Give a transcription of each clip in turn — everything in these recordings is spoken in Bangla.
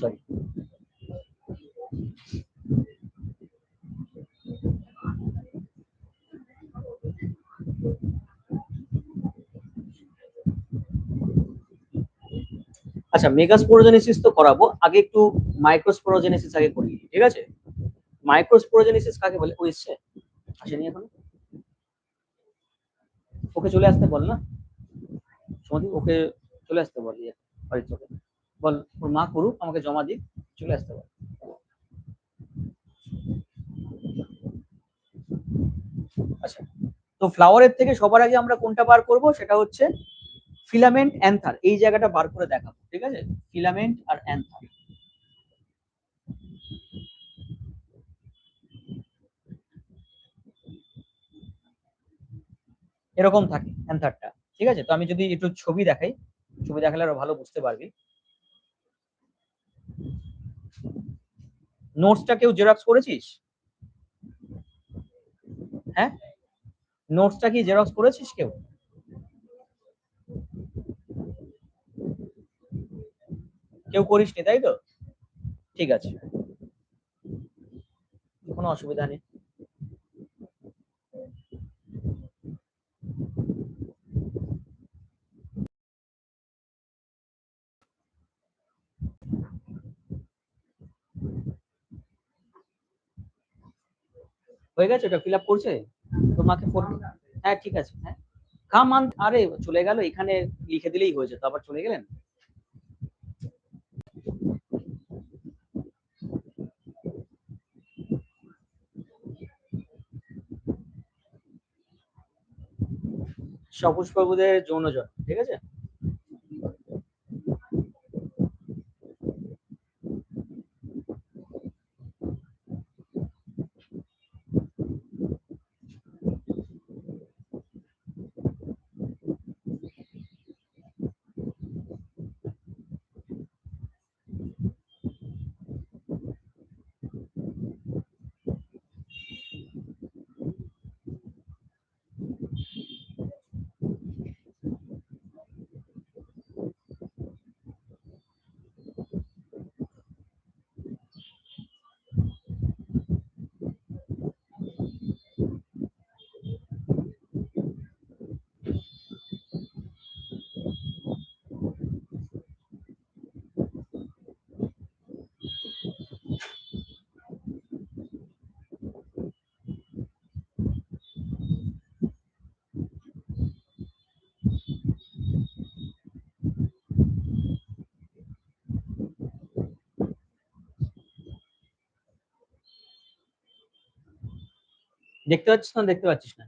সরি। আচ্ছা, মেগাস্পোরোজেনেসিস তো করাবো, আগে একটু মাইক্রোস্পোরোজেনেসিস আগে করি, ঠিক আছে? মাইক্রোস্পোরোজেনেসিস কাকে বলে? ও এসছে? আসেনি এখন? ওকে চলে আসতে বল না সমাধি, ওকে চলে আসতে বল, বাড়ির চোখে বল, ওর মা করুক, আমাকে জমা দিক, চলে আসতে বল। আচ্ছা, তো ফ্লাওয়ারের থেকে সবার আগে আমরা কোনটা বার করব, সেটা হচ্ছে ফিলামেন্ট অ্যান্থার। এই জায়গাটা বার করে দেখাবো, ঠিক আছে? ফিলামেন্ট আর অ্যান্থার। এরকম থাকে অ্যান্থারটা, ঠিক আছে? তো আমি যদি একটু ছবি দেখাই, ছবি দেখালে আরো ভালো বুঝতে পারবি। নোটসটা কেউ জেরক্স করেছিস? হ্যাঁ, নোটসটা কি জেরক্স করেছিস কেউ? কেউ করিসনি, তাই তো? ঠিক আছে, কোনো অসুবিধা নেই। হয়ে গেছে, ওটা ফিল আপ করছে তোমাকে ফোন। হ্যাঁ ঠিক আছে, হ্যাঁ কাম আন, আরে চলে গেল, এখানে লিখে দিলেই হয়ে যেত, আবার চলে গেলেন। সপুষ্পকদের যৌনজন, ঠিক আছে? দেখতে পাচ্ছিস না, দেখতে পাচ্ছিস না?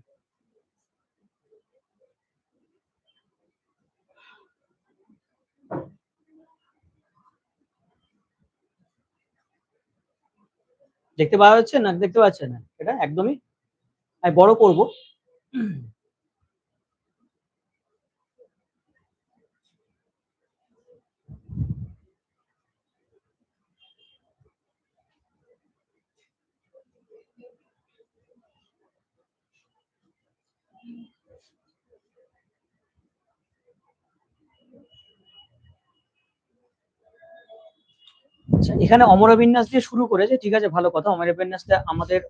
দেখতে পাওয়া যাচ্ছে না, দেখতে পাচ্ছে না এটা একদমই? আমি বড় করব। আচ্ছা, এখানে অমরবিন্যাস দিয়ে শুরু করেছে, ঠিক আছে, ভালো কথা। অমরবিন্যাসটা আমাদের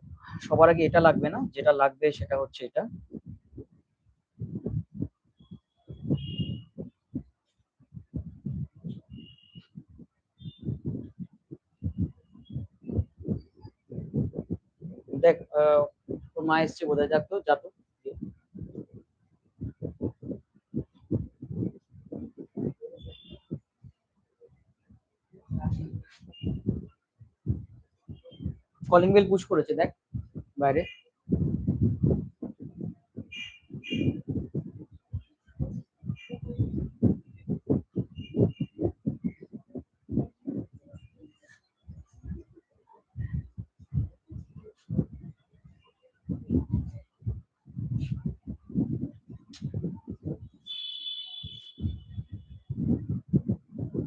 সবার আগে এটা লাগবে না, যেটা লাগবে সেটা হচ্ছে এটা। দেখ, তোর মা এসছে বোধহয়, যাক তো, যা তো। কলিং বেল পুশ করেছে, দেখ বাইরে।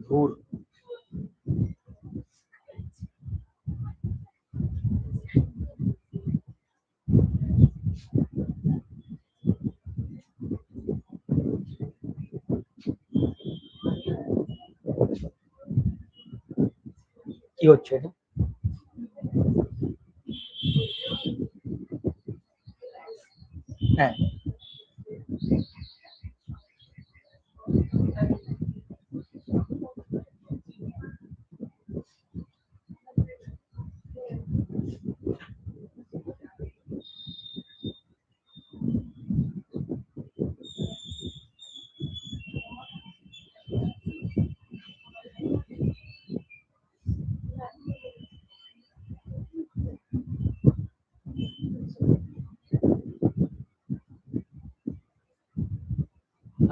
ধুর। কি হচ্ছে এটা? হ্যাঁ,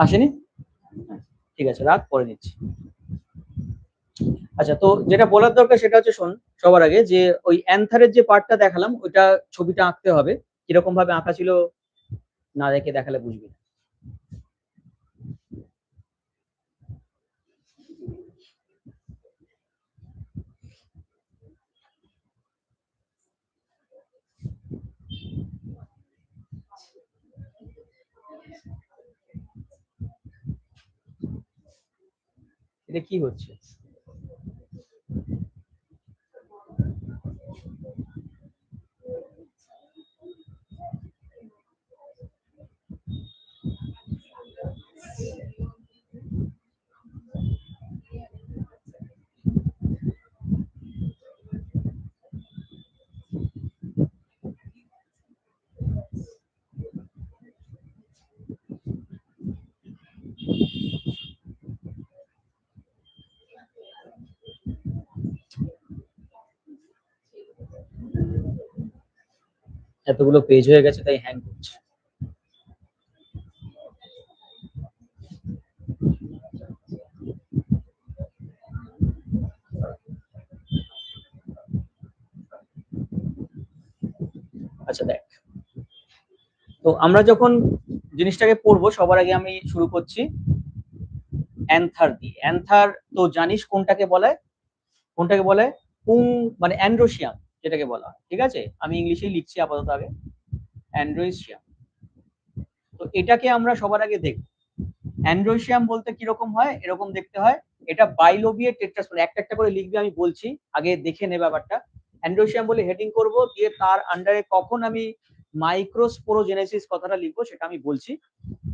আসেনি? ঠিক আছে, রাখ, পরে নিচ্ছি। আচ্ছা, তো যেটা বলার দরকার সেটা হচ্ছে, শোন, সবার আগে যে ওই অ্যান্থারের যে পার্টটা দেখালাম ওইটা ছবিটা আঁকতে হবে। কিরকম ভাবে আঁকা ছিল না দেখে দেখালে বুঝবি না। এটা কি হচ্ছে? এতগুলো পেজ হয়ে গেছে তাই হ্যাং করছে। আচ্ছা দেখ, তো আমরা যখন জিনিসটাকে পড়বো সবার আগে আমি শুরু করছি অ্যান্থার দিয়ে। অ্যান্থার তো জানিস কোনটাকে বলে? কোনটাকে বলে? পুং, মানে অ্যান্ড্রোসিয়াম যেটাকে বলা হয়, ঠিক আছে? আমি ইংলিশেই লিখছি আপাতত আগে, অ্যান্ড্রোসিয়াম। তো এটাকে আমরা সবার আগে দেখব। অ্যান্ড্রোসিয়াম বলতে কিরকম হয়, এরকম দেখতে হয়। এটা বাইলোবিয়েট টেট্রাস্পোর, একটা একটা করে লিখবে, আমি বলছি, আগে দেখে নে ব্যাপারটা। অ্যান্ড্রোসিয়াম বলে হেডিং করব, দিয়ে তার আন্ডারে কখন আমি মাইক্রোস্পোরোজেনেসিস কথাটা লিখবো সেটা আমি বলছি।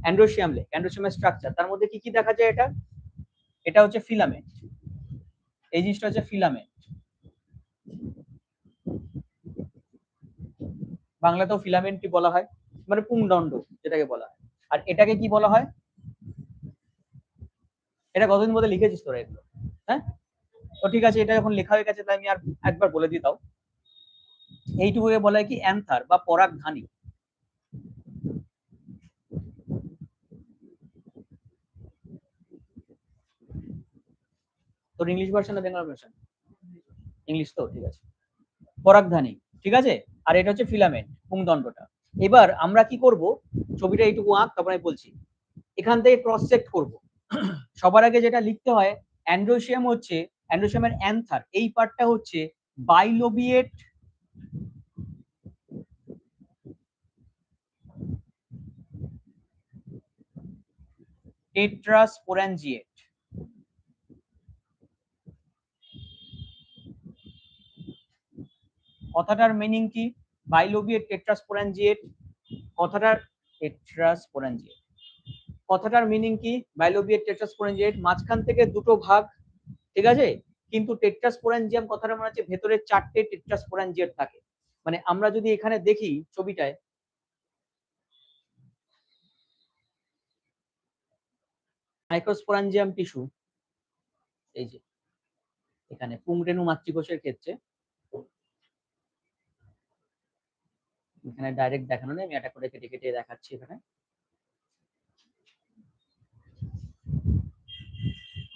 অ্যান্ড্রোসিয়াম লেখ, অ্যান্ড্রোসিয়ামের স্ট্রাকচার, তার মধ্যে কি কি দেখা যায়? এটা এটা হচ্ছে ফিলামেন্ট। এই জিনিসটা হচ্ছে ফিলামেন্ট, বাংলাতেও ফিলামেন্টই বলা হয়, মানে পুংদণ্ড যেটাকে বলা হয়। আর এটাকে কি বলা হয়? এটা কতদিন মধ্যে লিখেছিস তোরা এগুলো? হ্যাঁ, তো ঠিক আছে, এটা যখন লেখা হয়ে গেছে তাই আমি আর একবার বলে দিই তাও। এইটুকুকে বলা হয় কি অ্যান্থার বা পরাগধানী। তোর ইংলিশ ভার্সন না বেঙ্গল ভার্সন? ইংলিশ তো, ঠিক আছে। পরাগধানী, ঠিক আছে। আর এটা হচ্ছে ফিলামেন্ট, পুংদণ্ডটা। এবার আমরা কি করব, ছবিটা এইটুকু আঁক, তারপরে আমি বলছি। এখান থেকে ক্রস চেক করব। সবার আগে যেটা লিখতে হয়, অ্যান্ড্রোসিয়াম হচ্ছে, অ্যান্ড্রোসিয়ামের অ্যান্থার এই পার্টটা হচ্ছে বাইলোবিয়েট টেট্রাস্পোরাঞ্জিয়েট। কথাটার মিনিং কি? বাইলোবিয়েট টেট্রাস্পোরাঞ্জিয়েট কথাটার, টেট্রাস্পোরাঞ্জিয়েট কথাটার মিনিং কি? বাইলোবিয়েট টেট্রাস্পোরাঞ্জিয়েট, মাঝখান থেকে দুটো ভাগ, ঠিক আছে। কিন্তু টেট্রাস্পোরাঞ্জিয়াম কথাটা মনে হচ্ছে ভেতরে চারটে টেট্রাস্পোরাঞ্জিয়েট থাকে। মানে আমরা যদি এখানে দেখি ছবিটায়, মাইক্রোস্পোরাঞ্জিয়াম টিস্যু, এই যে এখানে পুংরেণু মাতৃকোষের ক্ষেত্রে, এখানে ডাইরেক্ট দেখানো নেই, আমি একটা করে কেটে কেটে দেখাচ্ছি এখানে,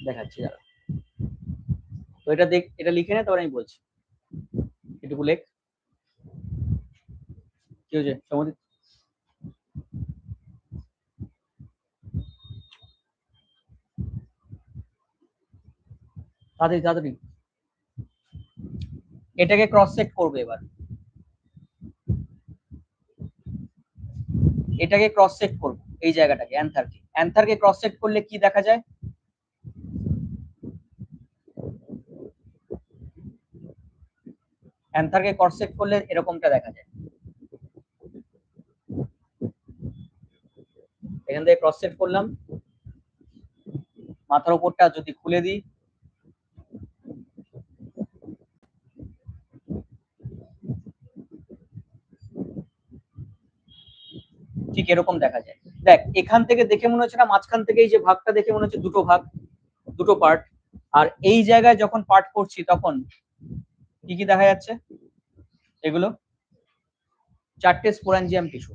দেখাচ্ছি দাঁড়া। তো এটা দেখ, এটা লিখে নে, তারপরে আমি বলছি। এটুকু লেখ। কি হয়েছে সমধিক? তাড়াতাড়ি তাড়াতাড়ি, এটাকে ক্রস চেক করবে এবার। এটাকে ক্রস চেক করবো, এই জায়গাটাকে, অ্যান্থারকে। অ্যান্থারকে ক্রস চেক করলে কি দেখা যায়? অ্যান্থারকে কর্সেট করলে এরকমটা দেখা যায়। এখান থেকে ক্রস সেট করলাম, মাথার উপরটা যদি খুলে দিই, ঠিক এরকম দেখা যায়। দেখ এখান থেকে দেখে মনে হচ্ছে না, মাঝখান থেকে এই যে ভাগটা দেখে মনে হচ্ছে দুটো ভাগ, দুটো পার্ট। আর এই জায়গায় যখন পার্ট করছি তখন কি কি দেখা যাচ্ছে, এগুলো চারটে স্পোরাঞ্জিয়াম টিস্যু।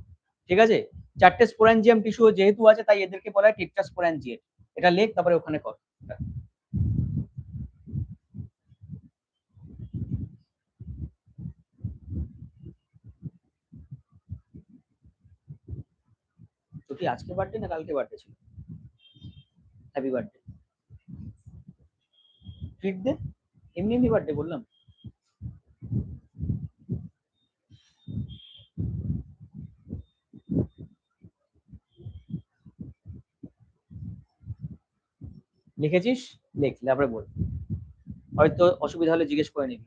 ঠিক আছে, চারটে স্পোরাঞ্জিয়াম টিস্যু যেহেতু আছে তাই এদেরকে বলা হয় টেট্রাস্পোরাঞ্জিয়েট। এটা লেখ, তারপরে ওখানে কর। তো কি আজকে বার্থডে না কালকে বার্থডে ছিল? Happy birthday. ট্রিট দে, এমনি এমনি বার্থডে বললাম। লিখেছিস? লেখ, তারপরে বল। হয়তো অসুবিধা হলে জিজ্ঞেস করে নিবি।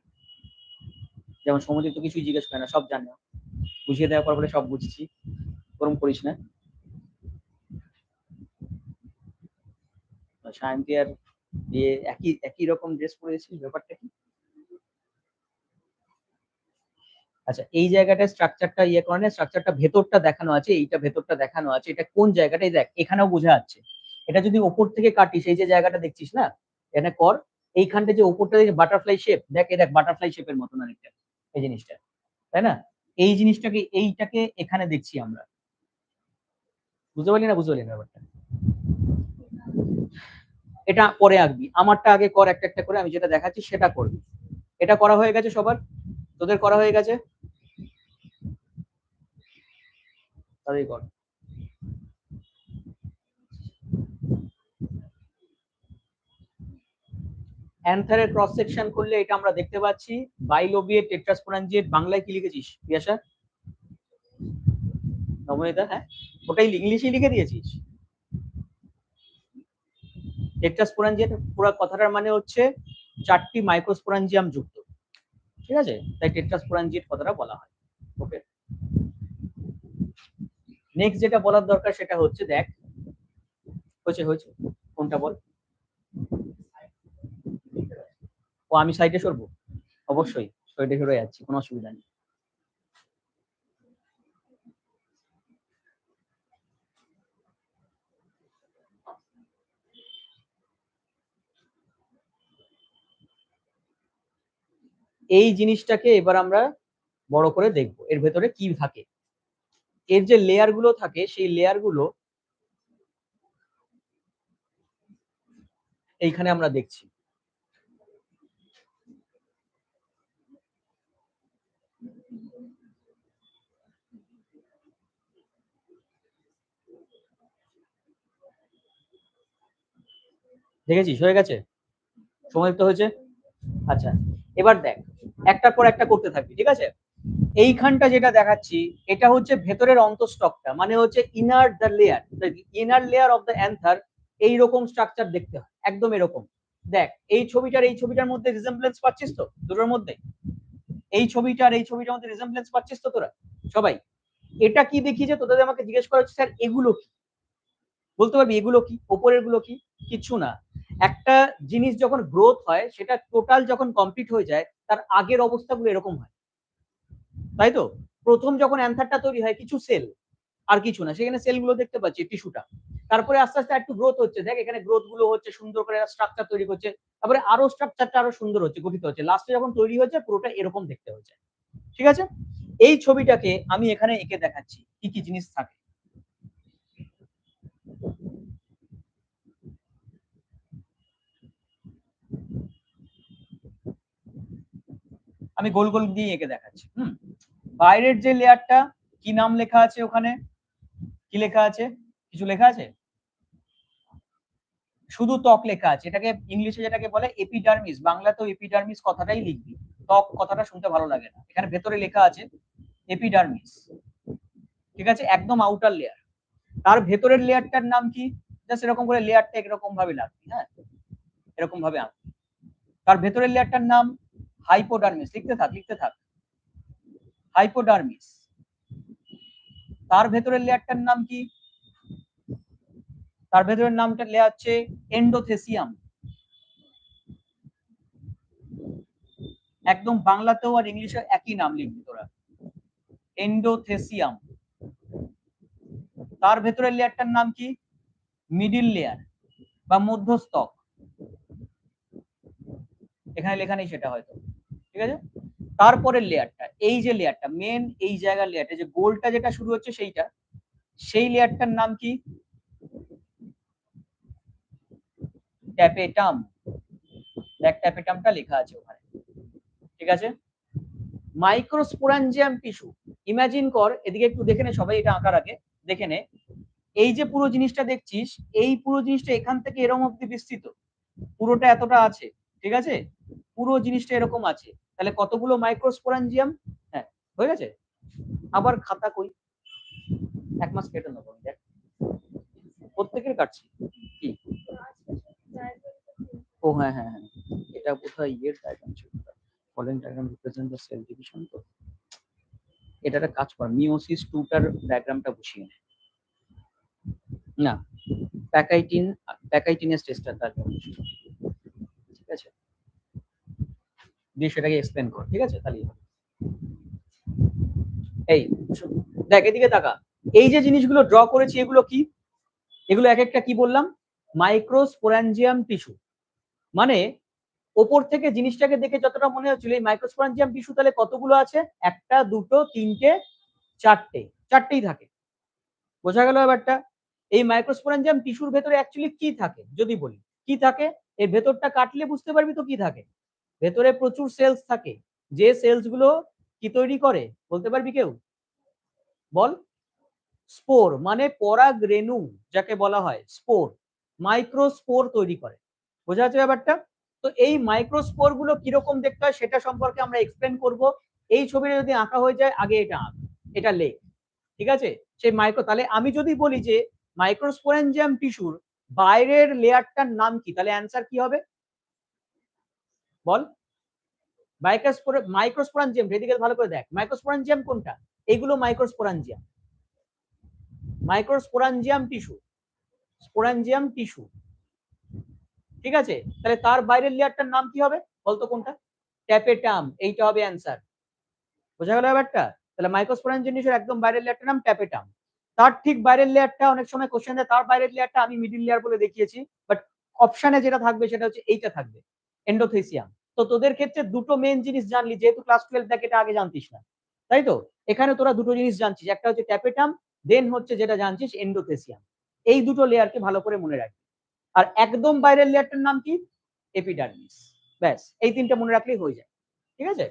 যেমন সমুদ্র তো কিছুই জিজ্ঞেস করে না, সব জানে। বুঝিয়ে দেওয়ার পর বলে সব বুঝছি, ওরকম করিস না। সায়ন্তি আর দিয়ে একই একই রকম ড্রেস পরেছিস, ব্যাপারটা কি? আচ্ছা এই জায়গাটা স্ট্রাকচারটা ইয়ে করে না, স্ট্রাকচারটা ভেতরটা দেখানো আছে, এইটা ভেতরটা দেখানো আছে, এটা কোন জায়গাটাই দেখ এখানেও বোঝা যাচ্ছে। এটা যদি ওপর থেকে কাটিস, এই যে জায়গাটা দেখছিস না, এখানে কর, এইখানটা যে ওপরটা যে বাটারফ্লাই শেপ, দেখ এই দেখ বাটারফ্লাই শেপের মতন অনেকটা এই জিনিসটা, তাই না? এই জিনিসটাকে এইটাকে এখানে দেখছি আমরা। বুঝতে পারলি না? বুঝতে পারলি না ব্যাপারটা? এটা পরে আঁকবি, আমারটা আগে কর একটা একটা করে, আমি যেটা দেখাচ্ছি সেটা করবি। এটা করা হয়ে গেছে সবার? তোদের করা হয়ে গেছে? তাদের কর। অ্যান্থারের ক্রস সেকশন করলে এটা আমরা দেখতে পাচ্ছি, বাইলোবিয়েট টেট্রাস্পোরাঞ্জিয়েট। বাংলায় কি লিখেছিস পিয়াসা? নবনীতা, হ্যাঁ ওটাই ইংলিশেই লিখে দিয়েছিস। টেট্রাস্পোরাঞ্জিয়েট পুরো কথাটার মানে হচ্ছে চারটি মাইক্রোস্পোরাঞ্জিয়াম যুক্ত। ঠিক আছে, তাই টেট্রাস্পোরাঞ্জিয়েট কথাটা বলা হয়। ওকে, নেক্সট যেটা বলার দরকার সেটা হচ্ছে, দেখ হয়েছে হয়েছে, কোনটা বল? ও আমি সাইডে সরবো? অবশ্যই সাইডে সরে যাচ্ছি, কোনো অসুবিধা নেই। এই জিনিসটাকে এবার আমরা বড় করে দেখবো, এর ভেতরে কি থাকে। এর যে লেয়ার গুলো থাকে সেই লেয়ার গুলো এইখানে আমরা দেখছি। দেখেছিস? হয়ে গেছে? সময় তো হয়েছে। আচ্ছা এবার দেখ, একটার পর একটা করতে থাকবি, ঠিক আছে? এইখানটা যেটা দেখাচ্ছি এটা হচ্ছে ভেতরের অন্তঃস্টকটা, মানে হচ্ছে inner the layer, inner layer of the another. এইরকম স্ট্রাকচার দেখতে হয়, একদম এরকম। দেখ এই ছবিটার এই ছবিটার মধ্যে রিজেম্বলেন্স পাচ্ছিস তো দুটোর মধ্যে? এই ছবিটার এই ছবিটার মধ্যে রিজেম্বলেন্স পাচ্ছিস তো তোরা সবাই? এটা কি দেখিয়েছে তোদের, আমাকে জিজ্ঞেস করা হচ্ছে স্যার এগুলো কি, বলতে পারবি এগুলো কি, ওপরের গুলো কি? কিছু না। একটা জিনিস যখন গ্রোথ হয় সেটা টোটাল যখন কমপ্লিট হয়ে যায় তার আগের অবস্থাগুলো এরকম হয়, তাই তো? প্রথম যখন অ্যান্থারটা তৈরি হয় কিছু সেল, আর কিছু না, সেখানে সেলগুলো দেখতে পাচ্ছি টিস্যুটা। তারপরে আস্তে আস্তে একটু গ্রোথ হচ্ছে, দেখ এখানে গ্রোথ গুলো হচ্ছে, সুন্দর করে স্ট্রাকচার তৈরি করছে, তারপরে আরো স্ট্রাকচারটা আরো সুন্দর হচ্ছে, গঠিত হচ্ছে, লাস্টে যখন তৈরি হচ্ছে পুরোটা এরকম দেখতে হচ্ছে। ঠিক আছে, এই ছবিটাকে আমি এখানে এঁকে দেখাচ্ছি কি কি জিনিস থাকে। আমি গোল গোল দিয়ে এঁকে দেখাচ্ছি। বাইরের যে লেয়ারটা, কি নাম লেখা আছে ওখানে? কি লেখা আছে? কিছু লেখা আছে? শুধু ত্বক লেখা আছে, এটাকে ইংলিশে যেটাকে বলে এপিডার্মিস, বাংলাতেও এপিডার্মিস কথাটাই লিখবি। ত্বক কথাটা শুনতে ভালো লাগে না, এখানে ভেতরে লেখা আছে এপিডার্মিস। ঠিক আছে, একদম আউটার লেয়ার। তার ভেতরের লেয়ারটার নাম কি? জাস্ট এরকম করে লেয়ারটা এরকম ভাবে লাগবে, হ্যাঁ এরকম ভাবে আঁকবি। তার ভেতরের লেয়ারটার নাম হাইপোডার্মিস, লিখতে থাক লিখতে থাক। হাইপোডার্মিস, তার ভেতরের লেয়ারটার নাম কি? তার ভেতরের নামটা লেয়ার হচ্ছে এন্ডোথেসিয়াম। একদম বাংলাতেও আর ইংলিশে একই নাম লিখবি তোরা, এন্ডোথেসিয়াম। তার ভেতরের লেয়ারটার নাম কি? মিডিল লেয়ার বা মধ্যস্থক। এখানে লেখা নেই সেটা হয়তো, ঠিক আছে। তারপরের লেয়ারটা, এই যে লেয়ারটা মেন, এই জায়গার লেয়ারটা যে গোলটা যেটা শুরু হচ্ছে সেইটা, সেই লেয়ারটার নাম কি? ট্যাপেটাম। দেখ ট্যাপেটামটা লেখা আছে ওখানে, ঠিক আছে। মাইক্রোস্পোরাঞ্জিয়াম টিস্যু, ইমাজিন কর, এদিকে একটু দেখে নে সবাই, এটা আঁকার আগে দেখে নে। এই যে পুরো জিনিসটা দেখছিস, এই পুরো জিনিসটা এখান থেকে এরকম অব্দি বিস্তৃত, পুরোটা এতটা আছে, ঠিক আছে, পুরো জিনিসটা এরকম আছে। তাহলে কতগুলো মাইক্রোস্পোরাঞ্জিয়াম? হ্যাঁ, হয়ে গেছে। আবার খাতা কই, এক মাস কেটে নেবো, দেখ প্রত্যেকের কাটছি কি। ও হ্যাঁ হ্যাঁ হ্যাঁ, এটা কোথায় ইয়ের ডায়াগ্রাম ছিল, fallen diagram represent the cell division. তো এটা একটা কাজ কর, মিওসিস 2 টার ডায়াগ্রামটা বসিয়ে নে। না, প্যাকাইটিন, প্যাকাইটিনের টেস্টার ডায়াগ্রাম, ঠিক আছে, দিয়ে সেটাকে এক্সপ্লেন কর, ঠিক আছে, তাহলে এই দেখ এদিকে তাকা। এই যে জিনিসগুলো ড্র করেছি এগুলো কি? এগুলো এক একটা কি বললাম? মাইক্রোস্পোরাঞ্জিয়াম টিস্যু। মানে ওপর থেকে জিনিসটাকে দেখে যতটা মনে হচ্ছিল এই মাইক্রোস্পোরাঞ্জিয়াম টিস্যু তাহলে কতগুলো আছে? একটা, দুটো, তিনটে, চারটে, চারটেই থাকে। বোঝা গেল ব্যাপারটা? এই মাইক্রোস্পোরাঞ্জিয়াম টিস্যুর ভেতরে অ্যাকচুয়ালি কি থাকে যদি বলি, কি থাকে? এর ভেতরটা কাটলে বুঝতে পারবি তো কি থাকে। ভেতরে প্রচুর সেলস থাকে, যে সেলস গুলো কি তৈরি করে বলতে পারবি কেউ? বল। স্পোর, মানে পরাগরেণু যাকে বলা হয় স্পোর, মাইক্রোস্পোর তৈরি করে। বোঝা যাচ্ছে ব্যাপারটা? তো এই মাইক্রোস্পোর গুলো কিরকম দেখতে হয় সেটা সম্পর্কে আমরা এক্সপ্লেন করব। এই ছবিটা যদি আঁকা হয়ে যায় আগে এটা আঁক, এটা লেখ, ঠিক আছে। সেই মাইক্রো, তাহলে আমি যদি বলি যে মাইক্রোস্পোরেঞ্জিয়াম টিস্যুর বাইরের লেয়ারটার নাম কি, তাহলে অ্যান্সার কি হবে বল? মাইক্রোস্পোরাঞ্জিয়াম, এদিকে ভালো করে দেখ, মাইক্রোস্পোরাঞ্জিয়াম কোনটা? এগুলো মাইক্রোস্পোরাঞ্জিয়াম, মাইক্রোস্পোরাঞ্জিয়াম টিস্যু, স্পোরাঞ্জিয়াম টিস্যু, ঠিক আছে। তাহলে তার বাইরের লেয়ারটার নাম কি হবে বলতো কোনটা? ট্যাপেটাম, এইটা হবে অ্যান্সার। বোঝা গেল ব্যাপারটা? তাহলে মাইক্রোস্পোরাঞ্জিয়াম টিস্যুর একদম বাইরের লেয়ারটার নাম ট্যাপেটাম। তার ঠিক বাইরের লেয়ারটা অনেক সময় কোশ্চেন দেয়, তার বাইরের লেয়ারটা আমি মিডিল লেয়ার বলে দেখিয়েছি, বাট অপশনে যেটা থাকবে সেটা হচ্ছে এইটা থাকবে, এন্ডোথেসিয়াম। তো তোদের ক্ষেত্রে দুটো মেন জিনিস জানলি, যেহেতু ক্লাস 12 দেখ এটা আগে জানতিস না, তাই তো। এখানে তোরা দুটো জিনিস জানছিস, একটা হচ্ছে ট্যাপেটাম, দেন হচ্ছে যেটা জানছিস এন্ডোথেসিয়াম। এই দুটো লেয়ারকে ভালো করে মনে রাখবি। আর একদম বাইরের লেয়ারটার নাম কি? এপিডার্মিস। ব্যাস এই তিনটা মনে রাখলেই হয়ে যায়, ঠিক আছে।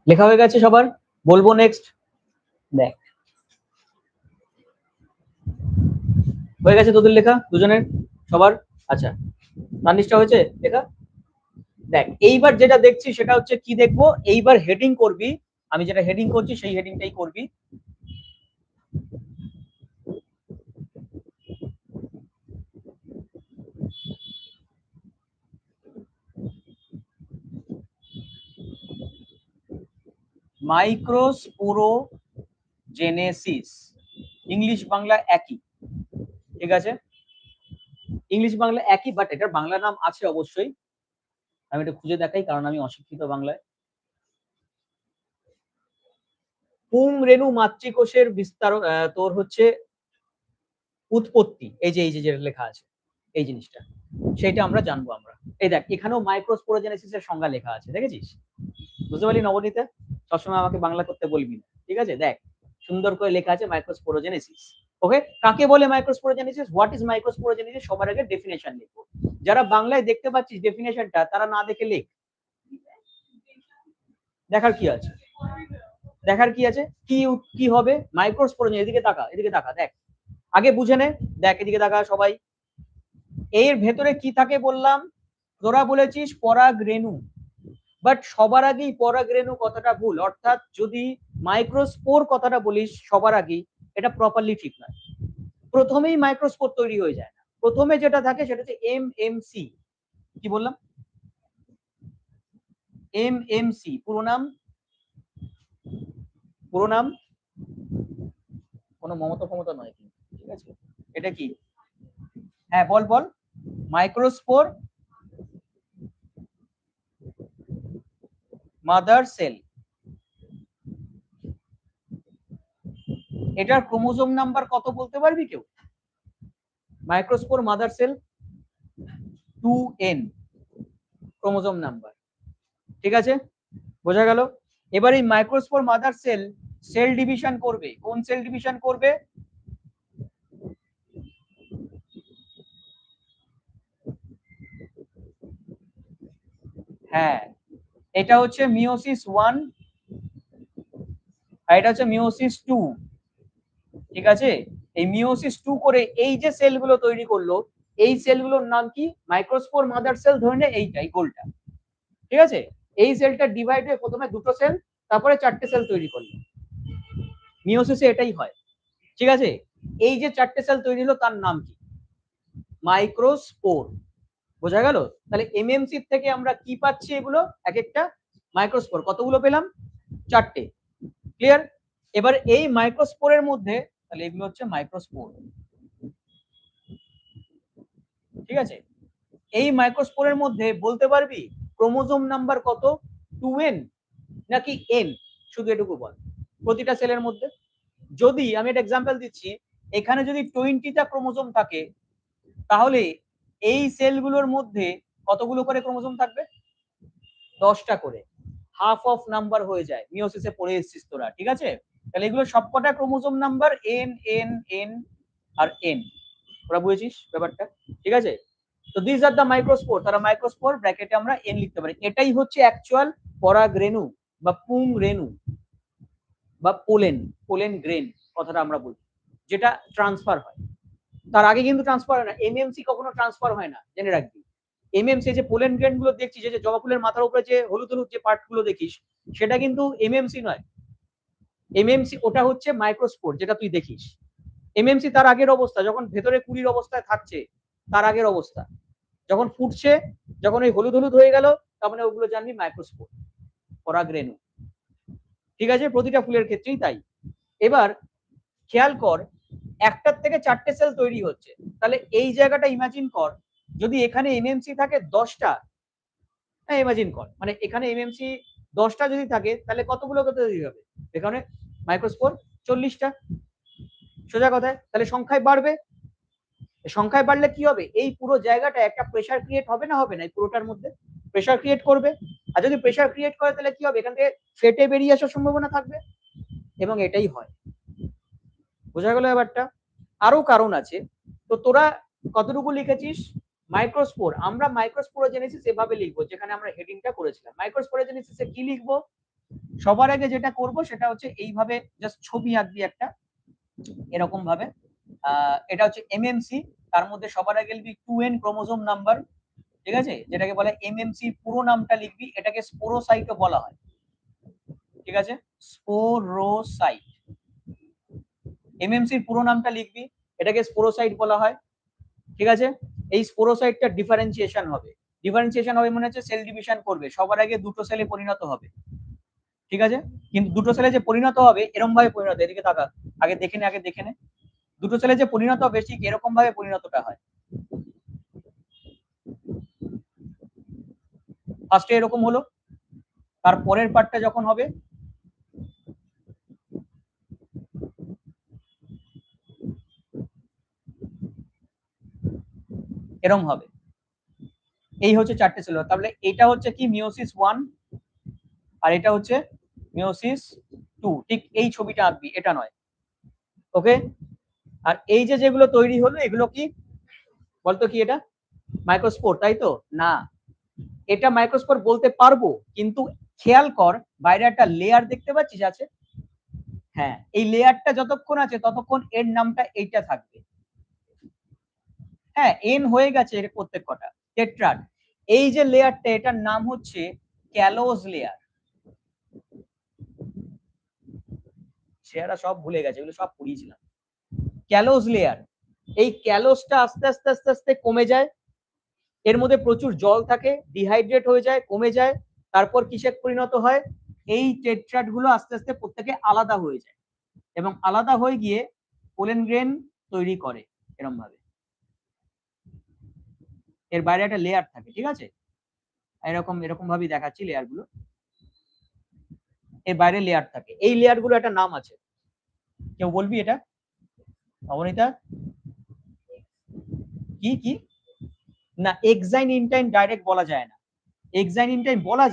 লেখা হয়ে গেছে সবার? বলবো নেক্সট। দেখ, হয়ে গেছে তোদের লেখা দুজনের সবার? আচ্ছা, তানিশটা হয়েছে লেখা? দেখ, এইবার যেটা দেখছি সেটা হচ্ছে কি দেখবো, এইবার হেডিং করবি। আমি যেটা হেডিং করছি সেই হেডিংটাই করবি। মাইক্রোস্পোরোজেনেসিস, ইংলিশ বাংলা একই, ঠিক আছে? ইংলিশ বাংলা একই, বাট এটার বাংলা নাম আছে অবশ্যই। আমি এটা খুঁজে দেখাই, কারণ আমি অশিক্ষিত বাংলায়। পুংরেণু মাতৃকোষের বিস্তার, তোর হচ্ছে উৎপত্তি, এই যে যেটা লেখা আছে এই জিনিসটা, সেটা আমরা জানবো আমরা। এই দেখ, এখানেও মাইক্রোস্পোরোজেনেসিস এর সংজ্ঞা লেখা আছে, দেখেছিস? বুঝতে পারলি নবনীতে? সবসময় আমাকে বাংলা করতে বলবি না, ঠিক আছে? দেখ, সুন্দর করে লেখা আছে মাইক্রোস্পোরোজেনেসিস। ওকে, কাকে বলে মাইক্রোস্পোরোজেনেসিস? What is microsporogenesis? সবার আগে ডেফিনেশন লিখবো। যারা বাংলায় দেখতে পাচ্ছিস ডেফিনেশনটা, তারা না দেখে লেখ। দেখার কি আছে? দেখার কি আছে? কি কি হবে মাইক্রোস্পোরোজেনেসিস? এদিকে তাকা, এদিকে তাকা, দেখ আগে বুঝে নে। দেখ, এদিকে তাকা সবাই। এর ভেতরে কি থাকে বললাম? তোরা বলেছিস পরাগ রেণু, বাট সবার আগেই পরাগ রেণু কথাটা ভুল। অর্থাৎ যদি মাইক্রোস্পোর কথাটা বলিস সবার আগেই, এটা প্রপারলি ঠিক নয়। প্রথমেই মাইক্রোস্পোর তৈরি হয়ে যায় না। প্রথমে যেটা থাকে সেটা হচ্ছে এমএমসি। কি বললাম? এমএমসি পুরো নাম, পুরো নাম কোনো মমতা ফমতা নয়, ঠিক আছে? এটা কি? হ্যাঁ, বল বল। Microspore mother cell. এটার ক্রোমোজোম নাম্বার কত বলতে পারবি কেউ? Microspore mother cell 2n chromosome number, ঠিক আছে? বোঝা গেল? এবার এই microspore mother cell cell division করবে। কোন সেল ডিভিশন করবে? হ্যাঁ, এটা হচ্ছে মিওসিস 1 আর এটা হচ্ছে মিওসিস 2, ঠিক আছে? এই মিওসিস 2 করে এই যে সেলগুলো তৈরি করলো, এই সেলগুলোর নাম কি? Microspore mother sell. ধরে নে এইটাই গোলটা, ঠিক আছে? এই সেলটা ডিভাইড হয়ে প্রথমে দুটো সেল, তারপরে চারটে সেল তৈরি করলো। মিওসিসে এটাই হয়, ঠিক আছে? এই যে চারটে সেল তৈরি হলো তার নাম কি? মাইক্রোস্পোর। বোঝা গেল? তাহলে এমএমসি থেকে আমরা কি পাচ্ছি? এগুলো এক একটা মাইক্রোস্পোর। কতগুলো পেলাম? চারটে। ক্লিয়ার? এবার এই মাইক্রোস্পোরের মধ্যে, তাহলে এগুলো হচ্ছে মাইক্রোস্পোর, ঠিক আছে? এই মাইক্রোস্পোরের মধ্যে বলতে পারবি ক্রোমোজোম নাম্বার কত? 2n নাকি n? শুধু এটুকু বল প্রতিটা সেলের মধ্যে। যদি আমি একটা এক্সাম্পল দিচ্ছি, এখানে যদি 20টা ক্রোমোজোম থাকে, তাহলে এই সেলগুলোর মধ্যে কতগুলো করে ক্রোমোজোম থাকবে? 10টা করে। হাফ অফ নাম্বার হয়ে যায়। মিওসিসে পড়ে এসেছিস তোরা, ঠিক আছে? তাহলে এগুলো সবকটা chromosome number n n n আর এন। তোরা বুঝেছিস ব্যাপারটা, ঠিক আছে? তো দিস আর দ্য মাইক্রোস্পোর। তারা মাইক্রোস্পোর, ব্র্যাকেটে আমরা এন লিখতে পারি। এটাই হচ্ছে অ্যাকচুয়াল পরাগ রেণু বা পুং রেণু বা পোলেন, পোলেন গ্রেন কথাটা আমরা বলি, যেটা ট্রান্সফার হয়। তার আগে কিন্তু ট্রান্সফার হয় না। এমএমসি কখনো ট্রান্সফার হয় না, জেনে রাখবি। এমএমসি যে পোলেন গ্রেন গুলো দেখছিস, যে জবা ফুলের মাথার উপরে যে হলুদ হলুদ যে পার্ট গুলো দেখিস, সেটা কিন্তু এমএমসি নয়। এমএমসি ওটা হচ্ছে মাইক্রোস্পোর যেটা তুই দেখিস। এমএমসি তার আগের অবস্থা, যখন ভেতরে কুড়ির অবস্থায় থাকছে, তার আগের অবস্থা। যখন ফুটছে, যখন ওই হলুদ হলুদ হয়ে গেল, তার মানে ওগুলো জানবি মাইক্রোস্পোর, পরাগ রেণু, ঠিক আছে? প্রতিটা ফুলের ক্ষেত্রেই তাই। এবার খেয়াল কর, একটার থেকে চারটে সেল তৈরি হচ্ছে। তাহলে এই জায়গাটা ইমাজিন কর, যদি এখানে এমএমসি থাকে 10টা, হ্যাঁ ইমাজিন কর, মানে এখানে এমএমসি 10টা যদি থাকে, তাহলে কতগুলো কত তৈরি হবে? এখানে মাইক্রোস্পোর 40টা। সোজা কথায় তাহলে সংখ্যায় বাড়বে। সংখ্যায় বাড়লে কি হবে? এই পুরো জায়গাটা একটা প্রেসার ক্রিয়েট হবে না, হবে না? এই পুরোটার মধ্যে প্রেসার ক্রিয়েট করবে। আর যদি প্রেসার ক্রিয়েট করে, তাহলে কি হবে? এখান থেকে ফেটে বেরিয়ে আসার সম্ভাবনা থাকবে, এবং এটাই হয়। বোঝা গেল ব্যাপারটা? আরো কারণ আছে। তো তোরা কতটুকু লিখেছিস? মাইক্রোস্পোর, আমরা মাইক্রোস্পোরোজেনেসিস এভাবে লিখবো, যেখানে আমরা হেডিংটা করেছিলাম। মাইক্রোস্পোরোজেনেসিসে কি লিখবো? সবার আগে যেটা করব সেটা হচ্ছে এইভাবে জাস্ট ছবি আঁকবি একটা, এরকম ভাবে। এটা হচ্ছে এমএমসি, তার মধ্যে সবার আগে লিখবি 2n ক্রোমোজোম নাম্বার, ঠিক আছে, যেটাকে বলে এমএমসি। পুরো নামটা লিখবি, এটাকে স্পোরোসাইটও বলা হয়, ঠিক আছে, স্পোরোসাইট। এমএমসির পুরো নামটা লিখবি, এটাকে স্পোরোসাইট বলা হয়, ঠিক আছে। এই স্পোরোসাইটটা ডিফারেন্সিয়েশন হবে, ডিফারেন্সিয়েশন হবে মানে হচ্ছে সেল ডিভিশন করবে, সবার আগে দুটো সেলে পরিণত হবে, ঠিক আছে। কিন্তু দুটো সেলে যে পরিণত হবে এরকম ভাবে পরিণত, এদিকে তাকা, আগে দেখে নে, দুটো সেলে যে পরিণত হবে ঠিক এরকম ভাবে পরিণতটা হয়। ফার্স্টে এরকম হলো, তার পরের পার্টটা যখন হবে এরকম হবে। এই হচ্ছে চারটে সেল, তাহলে এটা হচ্ছে কি মিওসিস 1, আর এটা হচ্ছে মিওসিস 2, ঠিক এই ছবিটা আঁকবি, এটা নয়, ওকে। আর এই যে যেগুলো তৈরি হলো এগুলো কি বলতো, কি এটা মাইক্রোস্পোর, তাই তো? না, এটা মাইক্রোস্পোর বলতে পারবো, কিন্তু খেয়াল কর বাইরে একটা লেয়ার দেখতে পাচ্ছিস আছে, হ্যাঁ, এই লেয়ারটা যতক্ষণ আছে ততক্ষণ এর নামটা এইটা থাকবে। হ্যাঁ, এন হয়ে গেছে এর প্রত্যেক কটা টেট্রাড। এই যে লেয়ারটা এটার নাম হচ্ছে ক্যালোজ লেয়ার। সেরা সব ভুলে গেছে, এগুলো সব পড়িয়েছিলাম। ক্যালোজ লেয়ার, এই ক্যালোজটা আস্তে আস্তে আস্তে আস্তে কমে যায়, এর মধ্যে প্রচুর জল থাকে, ডিহাইড্রেট হয়ে যায়, কমে যায়, তারপর কিসে পরিণত হয়, এই টেট্রাড গুলো আস্তে আস্তে প্রত্যেকে আলাদা হয়ে যায়, এবং আলাদা হয়ে গিয়ে পোলেন গ্রেন তৈরি করে এরকম ভাবে। এর বাইরে একটা লেয়ার থাকে, ঠিক আছে, এরকম এরকম ভাবে দেখাচ্ছি লেয়ার গুলো, এর বাইরে লেয়ার থাকে, এই লেয়ার গুলো একটা নাম আছে, কেউ বলবি এটা, অবনীতা? কি কি? না, এক্সাইন ইনটাইন ডাইরেক্ট বলা যায় না, এক্সাইন ইনটাইন বলা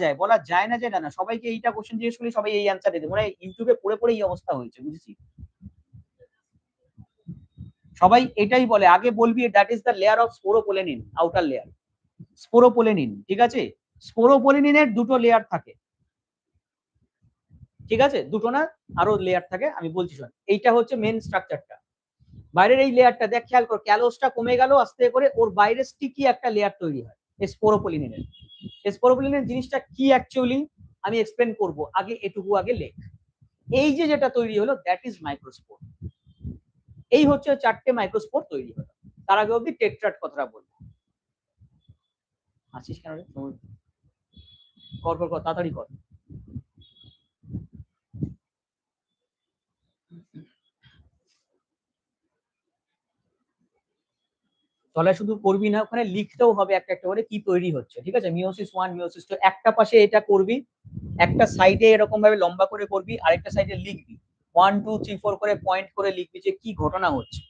যায় না যেটা না, সবাইকে এইটা কোশ্চেন জিজ্ঞেস করলে সবাই এই অ্যান্সার দিতে, মানে ইউটিউবে পড়ে পড়ে এই অবস্থা হয়েছে, বুঝেছি। সবাই এটাই বলে, আগে বলবি that is the layer of sporopollenin, outer layer sporopollenin, ঠিক আছে। স্পোরোপোলেনিনের দুটো লেয়ার থাকে, ঠিক আছে, দুটো না আরো লেয়ার থাকে, আমি বলছি শোন, এইটা হচ্ছে মেন স্ট্রাকচারটা, বাইরের এই লেয়ারটা দেখ, খেয়াল কর, ক্যালোসটা কমে গেল আস্তে করে, ওর বাইরে স্টিকি একটা লেয়ার তৈরি হয় স্পোরোপোলিনের। স্পোরোপোলিনের জিনিসটা কি অ্যাকচুয়ালি আমি এক্সপ্লেন করব, আগে এটুকু আগে লেখ। এই যে যেটা তৈরি হলো দ্যাট ইজ মাইক্রোস্পোর, এই হচ্ছে চারটে মাইক্রোস্পোর তৈরি হলো। তার আগে অব্দি টেট্রাট কথাটা বলবো। আছিস কেন রে? কর কর কর, তাড়াতাড়ি কর। তাহলে শুধু করবি না, ওখানে লিখতেও হবে একটা একটা করে কি তৈরি হচ্ছে, ঠিক আছে, মিওসিস 1 মিওসিস 2, একটা পাশে এটা করবি, একটা সাইডে এরকম ভাবে লম্বা করে করবি, আরেকটা সাইডে লিখবি 1 2 3 4 করে পয়েন্ট করে লিখবি যে কি ঘটনা হচ্ছে।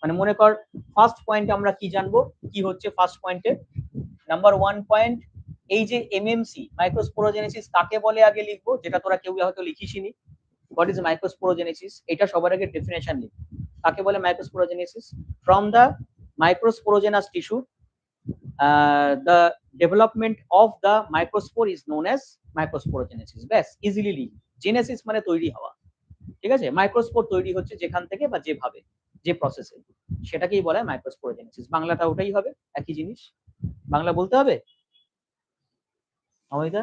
মানে মনে কর ফার্স্ট পয়েন্ট আমরা কি জানবো, কি হচ্ছে ফার্স্ট পয়েন্টে, নাম্বার 1 পয়েন্ট, এই যে এমএমসি মাইক্রোস্পোরোজেনেসিস কাকে বলে আগে লিখবো, যেটা তোরা কেউ হয়তো লিখিসনি, হোয়াট ইজ মাইক্রোস্পোরোজেনেসিস, এটা সবার আগে ডেফিনেশন লিখ, কাকে বলে microsporogenesis, from the microsporogenous tissue, the development of the microspore is known as microsporogenesis, ব্যাস ইজিলি লিখ, জেনেসিস মানে তৈরি হওয়া, ঠিক আছে, মাইক্রোস্পোর তৈরি হচ্ছে যেখান থেকে বা যেভাবে, যে প্রসেসে, সেটাকেই বলা হয় মাইক্রোস্পোরোজেনেসিস, বাংলাটা ওটাই হবে, একই জিনিস, বাংলা বলতে হবে অমিতা,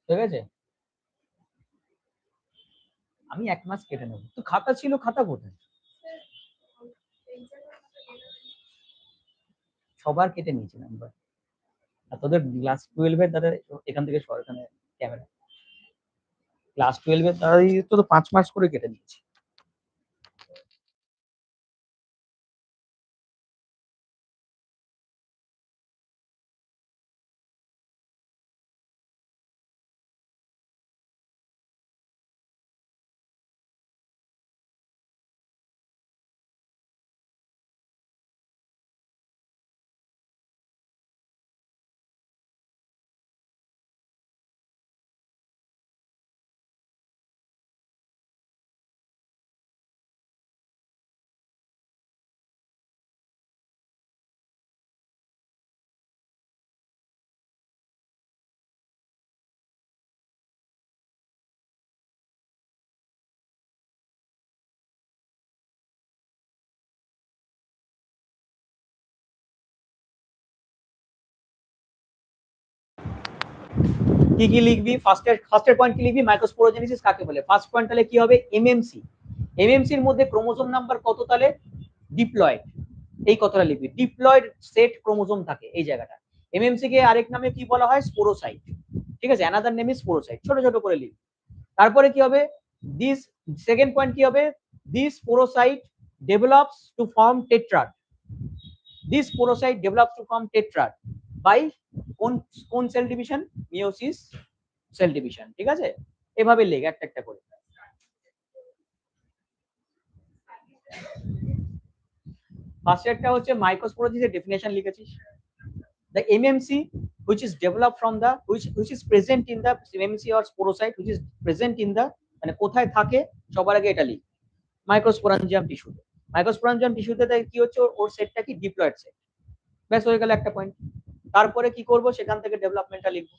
ঠিক আছে। আমি 1 মাস কেটে নেবো, তো খাতা ছিল, খাতা কোথায়? সবার কেটে নিয়েছি নাম্বার, আর তোদের ক্লাস 12 এর তাদের এখান থেকে সর, এখানে ক্যামেরা, ক্লাস 12 এর তারা তো 5 মাস করে কেটে নিয়েছি। কি কি লিখবি, ফার্স্টের পয়েন্ট কি লিখবি, মাইক্রোস্পোরোজেনেসিস কাকে বলে। ফার্স্ট পয়েন্ট তাহলে কি হবে, এমএমসি। এমএমসি এর মধ্যে ক্রোমোজোম নাম্বার কত, তাহলে ডিপ্লয়েড, এই কথাটা লিখবি, ডিপ্লয়েড সেট ক্রোমোজোম থাকে এই জায়গাটা। এমএমসি কে আরেক নামে কি বলা হয়, স্পোরোসাইট। ঠিক আছে, অ্যানাদার নেম ইজ স্পোরোসাইট, ছোট ছোট করে লিখবি। তারপরে কি হবে, দিস, সেকেন্ড পয়েন্ট কি হবে, this sporocyte develops to form tetrad. This sporocyte develops to form tetrad by কোন কোন cell division, meiosis cell division. ঠিক আছে, এভাবে লেখ একটা একটা করে। ফার্স্টেরটা হচ্ছে মাইক্রোস্পোরোজিসের ডেফিনেশন লিখেছিস। The MMC which is developed from the which is present in the MMC or sporocyte which is present in the, মানে কোথায় থাকে, সবার আগে এটা লিখ, মাইক্রোস্পোরাঞ্জিয়াম টিস্যুতে। মাইক্রোস্পোরাঞ্জিয়াম টিস্যুতে কি হচ্ছে, ওর সেটটা কি, ডিপ্লয়েড সেট। ব্যাস হয়ে গেল একটা পয়েন্ট। তারপরে কি করব, সেখান থেকে ডেভেলপমেন্টটা লিখবো।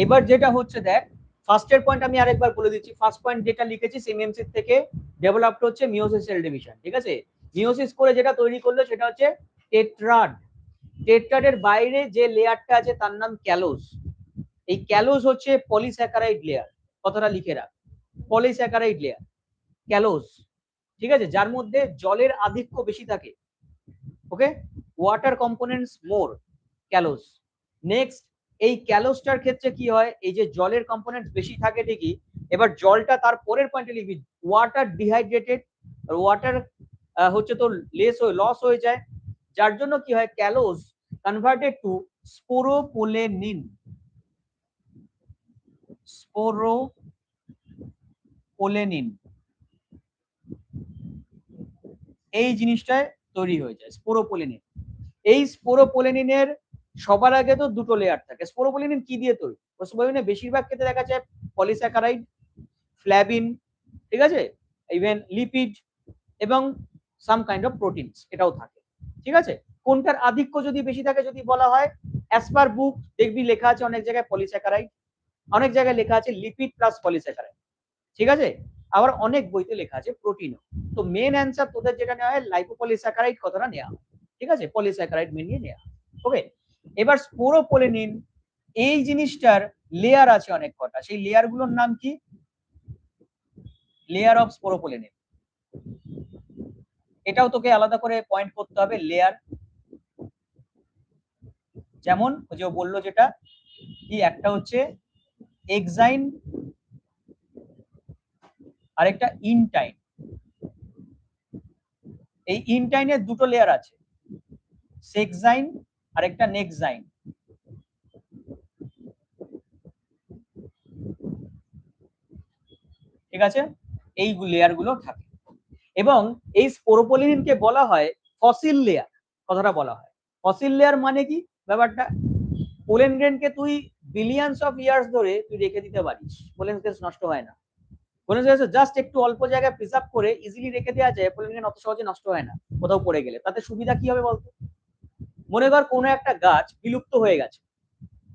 এবার যেটা হচ্ছে দেখ, ফার্স্টের পয়েন্ট আমি আরেকবার বলে দিচ্ছি। ফার্স্ট পয়েন্ট যেটা লিখেছি সিএমসি থেকে ডেভেলপড হচ্ছে মিওসিস সেল ডিভিশন, ঠিক আছে। মিওসিস করে যেটা তৈরি করলো সেটা হচ্ছে টেট্রাড। টেট্রাডের বাইরে যে লেয়ারটা আছে তার নাম ক্যালোস। এই ক্যালোস হচ্ছে পলিস্যাকারাইড লেয়ার, কথাটা লিখে রাখ, পলিস্যাকারাইড লেয়ার ক্যালোস, ঠিক আছে, যার মধ্যে জলের আধিক্য বেশি থাকে। ওকে, ওয়াটার কম্পোনেন্টস মোর, ক্যালোস। নেক্সট, এই ক্যালোসটার ক্ষেত্রে কি হয়, এই যে জলের কম্পোনেন্টস বেশি থাকে ঠিকই, এবার জলটা তার পরের পয়েন্টে লিখবি ওয়াটার ডিহাইড্রেটেড, ওয়াটার হচ্ছে তো লস হয়ে যায়, যার জন্য কি হয় ক্যালোস কনভার্টেড টু স্পোরোপোলেনিন। স্পোরোপোলেনিন এই জিনিসটা তৈরি হয়ে যায়, স্পোরোপোলেনিন। এই স্পোরোপোলেনিনের সবার আগে তো দুটো লেয়ার থাকে। স্পোরোপোলেনিন কি দিয়ে তৈরি? স্পোরোপোলেনিন বেশিরভাগ ক্ষেত্রে দেখা যায় পলিস্যাকারাইড, ফ্ল্যাভিন, ঠিক আছে, ইভেন লিপিড এবং সাম কাইন্ড অফ প্রোটিনস এটাও থাকে, ঠিক আছে। কোনটার আধিক্য যদি বেশি থাকে যদি বলা হয়, অ্যাজ পার বুক দেখবি লেখা আছে অনেক জায়গায় পলিস্যাকারাইড, অনেক জায়গায় লেখা আছে লিপিড প্লাস পলিস্যাকারাইড, ঠিক আছে, আবার অনেক বইতে লেখা আছে প্রোটিনও। তো মেন অ্যান্সার তোদের যেটা নেওয়া হয় লাইপোপলিস্যাকারাইড কথাটা নেওয়া হয়, ঠিক আছে, পলিস্যাকারাইড মেনিয়ে নেওয়া। ওকে, এবার স্পোরোপোলেনিন এই জিনিসটার লেয়ার আছে অনেক কটা, সেই লেয়ার গুলোর নাম কি? লেয়ার অফ স্পোরোপোলেনিন, এটাও তোকে আলাদা করে পয়েন্ট করতে হবে লেয়ার। যেমন ওই যে বললো যেটা কি, একটা হচ্ছে এক্সাইন আর একটা ইনটাইন। এই ইনটাইনের দুটো লেয়ার আছে, সেক্সাইন আর একটা নেক্সাইন, ঠিক আছে, এই লেয়ার গুলো থাকে। এবং এই স্পোরোপোলিনকে বলা হয় ফসিল লেয়ার, কথাটা বলা হয় ফসিল লেয়ার। মানে কি ব্যাপারটা, পোলেন গ্রেনকে তুই বিলিয়নস অফ ইয়ার্স ধরে তুই রেখে দিতে পারিস, পোলেন গ্রেন নষ্ট হয় না। পোলেন গ্রেন জাস্ট একটু অল্প জায়গায় প্রিজার্ভ করে ইজিলি রেখে দেওয়া যায়, পোলেন গ্রেন অত সহজে নষ্ট হয় না কোথাও পড়ে গেলে। তাতে সুবিধা কি হবে বলতো, মনে কর কোনো একটা গাছ বিলুপ্ত হয়ে গেছে,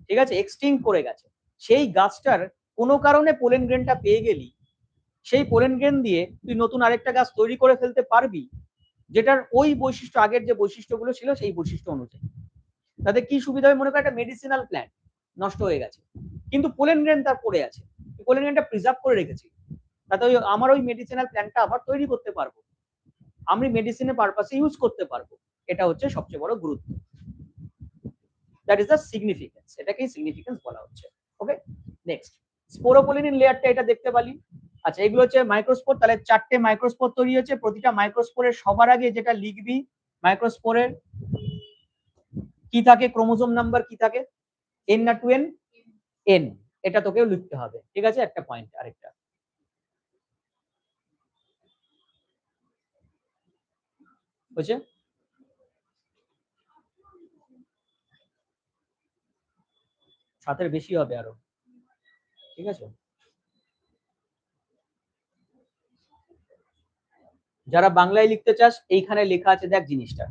ঠিক আছে, এক্সটিংক্ট করে গেছে, সেই গাছটার কোনো কারণে পোলেন গ্রেনটা পেয়ে গেলি, সেই পোলেন গ্রেন দিয়ে তুই নতুন আরেকটা গাছ তৈরি করে ফেলতে পারবি, যেটার ওই বৈশিষ্ট্য, আগের যে বৈশিষ্ট্যগুলো ছিল সেই বৈশিষ্ট্য অনুযায়ী। তাতে কি সুবিধা হয়, মনে কর একটা মেডিসিনাল প্ল্যান্ট নষ্ট হয়ে গেছে কিন্তু পোলেন গ্রেন তার পড়ে আছে, পোলেন গ্রেনটা প্রিজার্ভ করে রেখেছি, তাতে ওই আমার ওই মেডিসিনাল প্ল্যান্টটা আবার তৈরি করতে পারবো, আমি মেডিসিনের পারপাসে ইউজ করতে পারবো। এটা হচ্ছে সবচেয়ে বড় গুরুত্ব, দ্যাট ইজ দ্য সিগনিফিকেন্স, এটাকেই সিগনিফিকেন্স বলা হচ্ছে। ওকে, নেক্সট, স্পোরোপোলিন লেয়ারটা এটা দেখতে পালি। আচ্ছা, এগুলো হচ্ছে মাইক্রোস্পোর, তাহলে চারটে মাইক্রোস্পোর তৈরি হচ্ছে। প্রতিটা মাইক্রোস্পোরের সবার আগে যেটা লিখবি, মাইক্রোস্পোরের কি থাকে, ক্রোমোজোম নাম্বার কি থাকে, এন না টু এন? এন, এটা তোকেও লিখতে হবে, ঠিক আছে। একটা পয়েন্ট, আরেকটা বুঝছে, সাতের বেশি হবে আরো, ঠিক আছে। যারা বাংলায় লিখতে চাস এইখানে লেখা আছে দেখ জিনিসটা,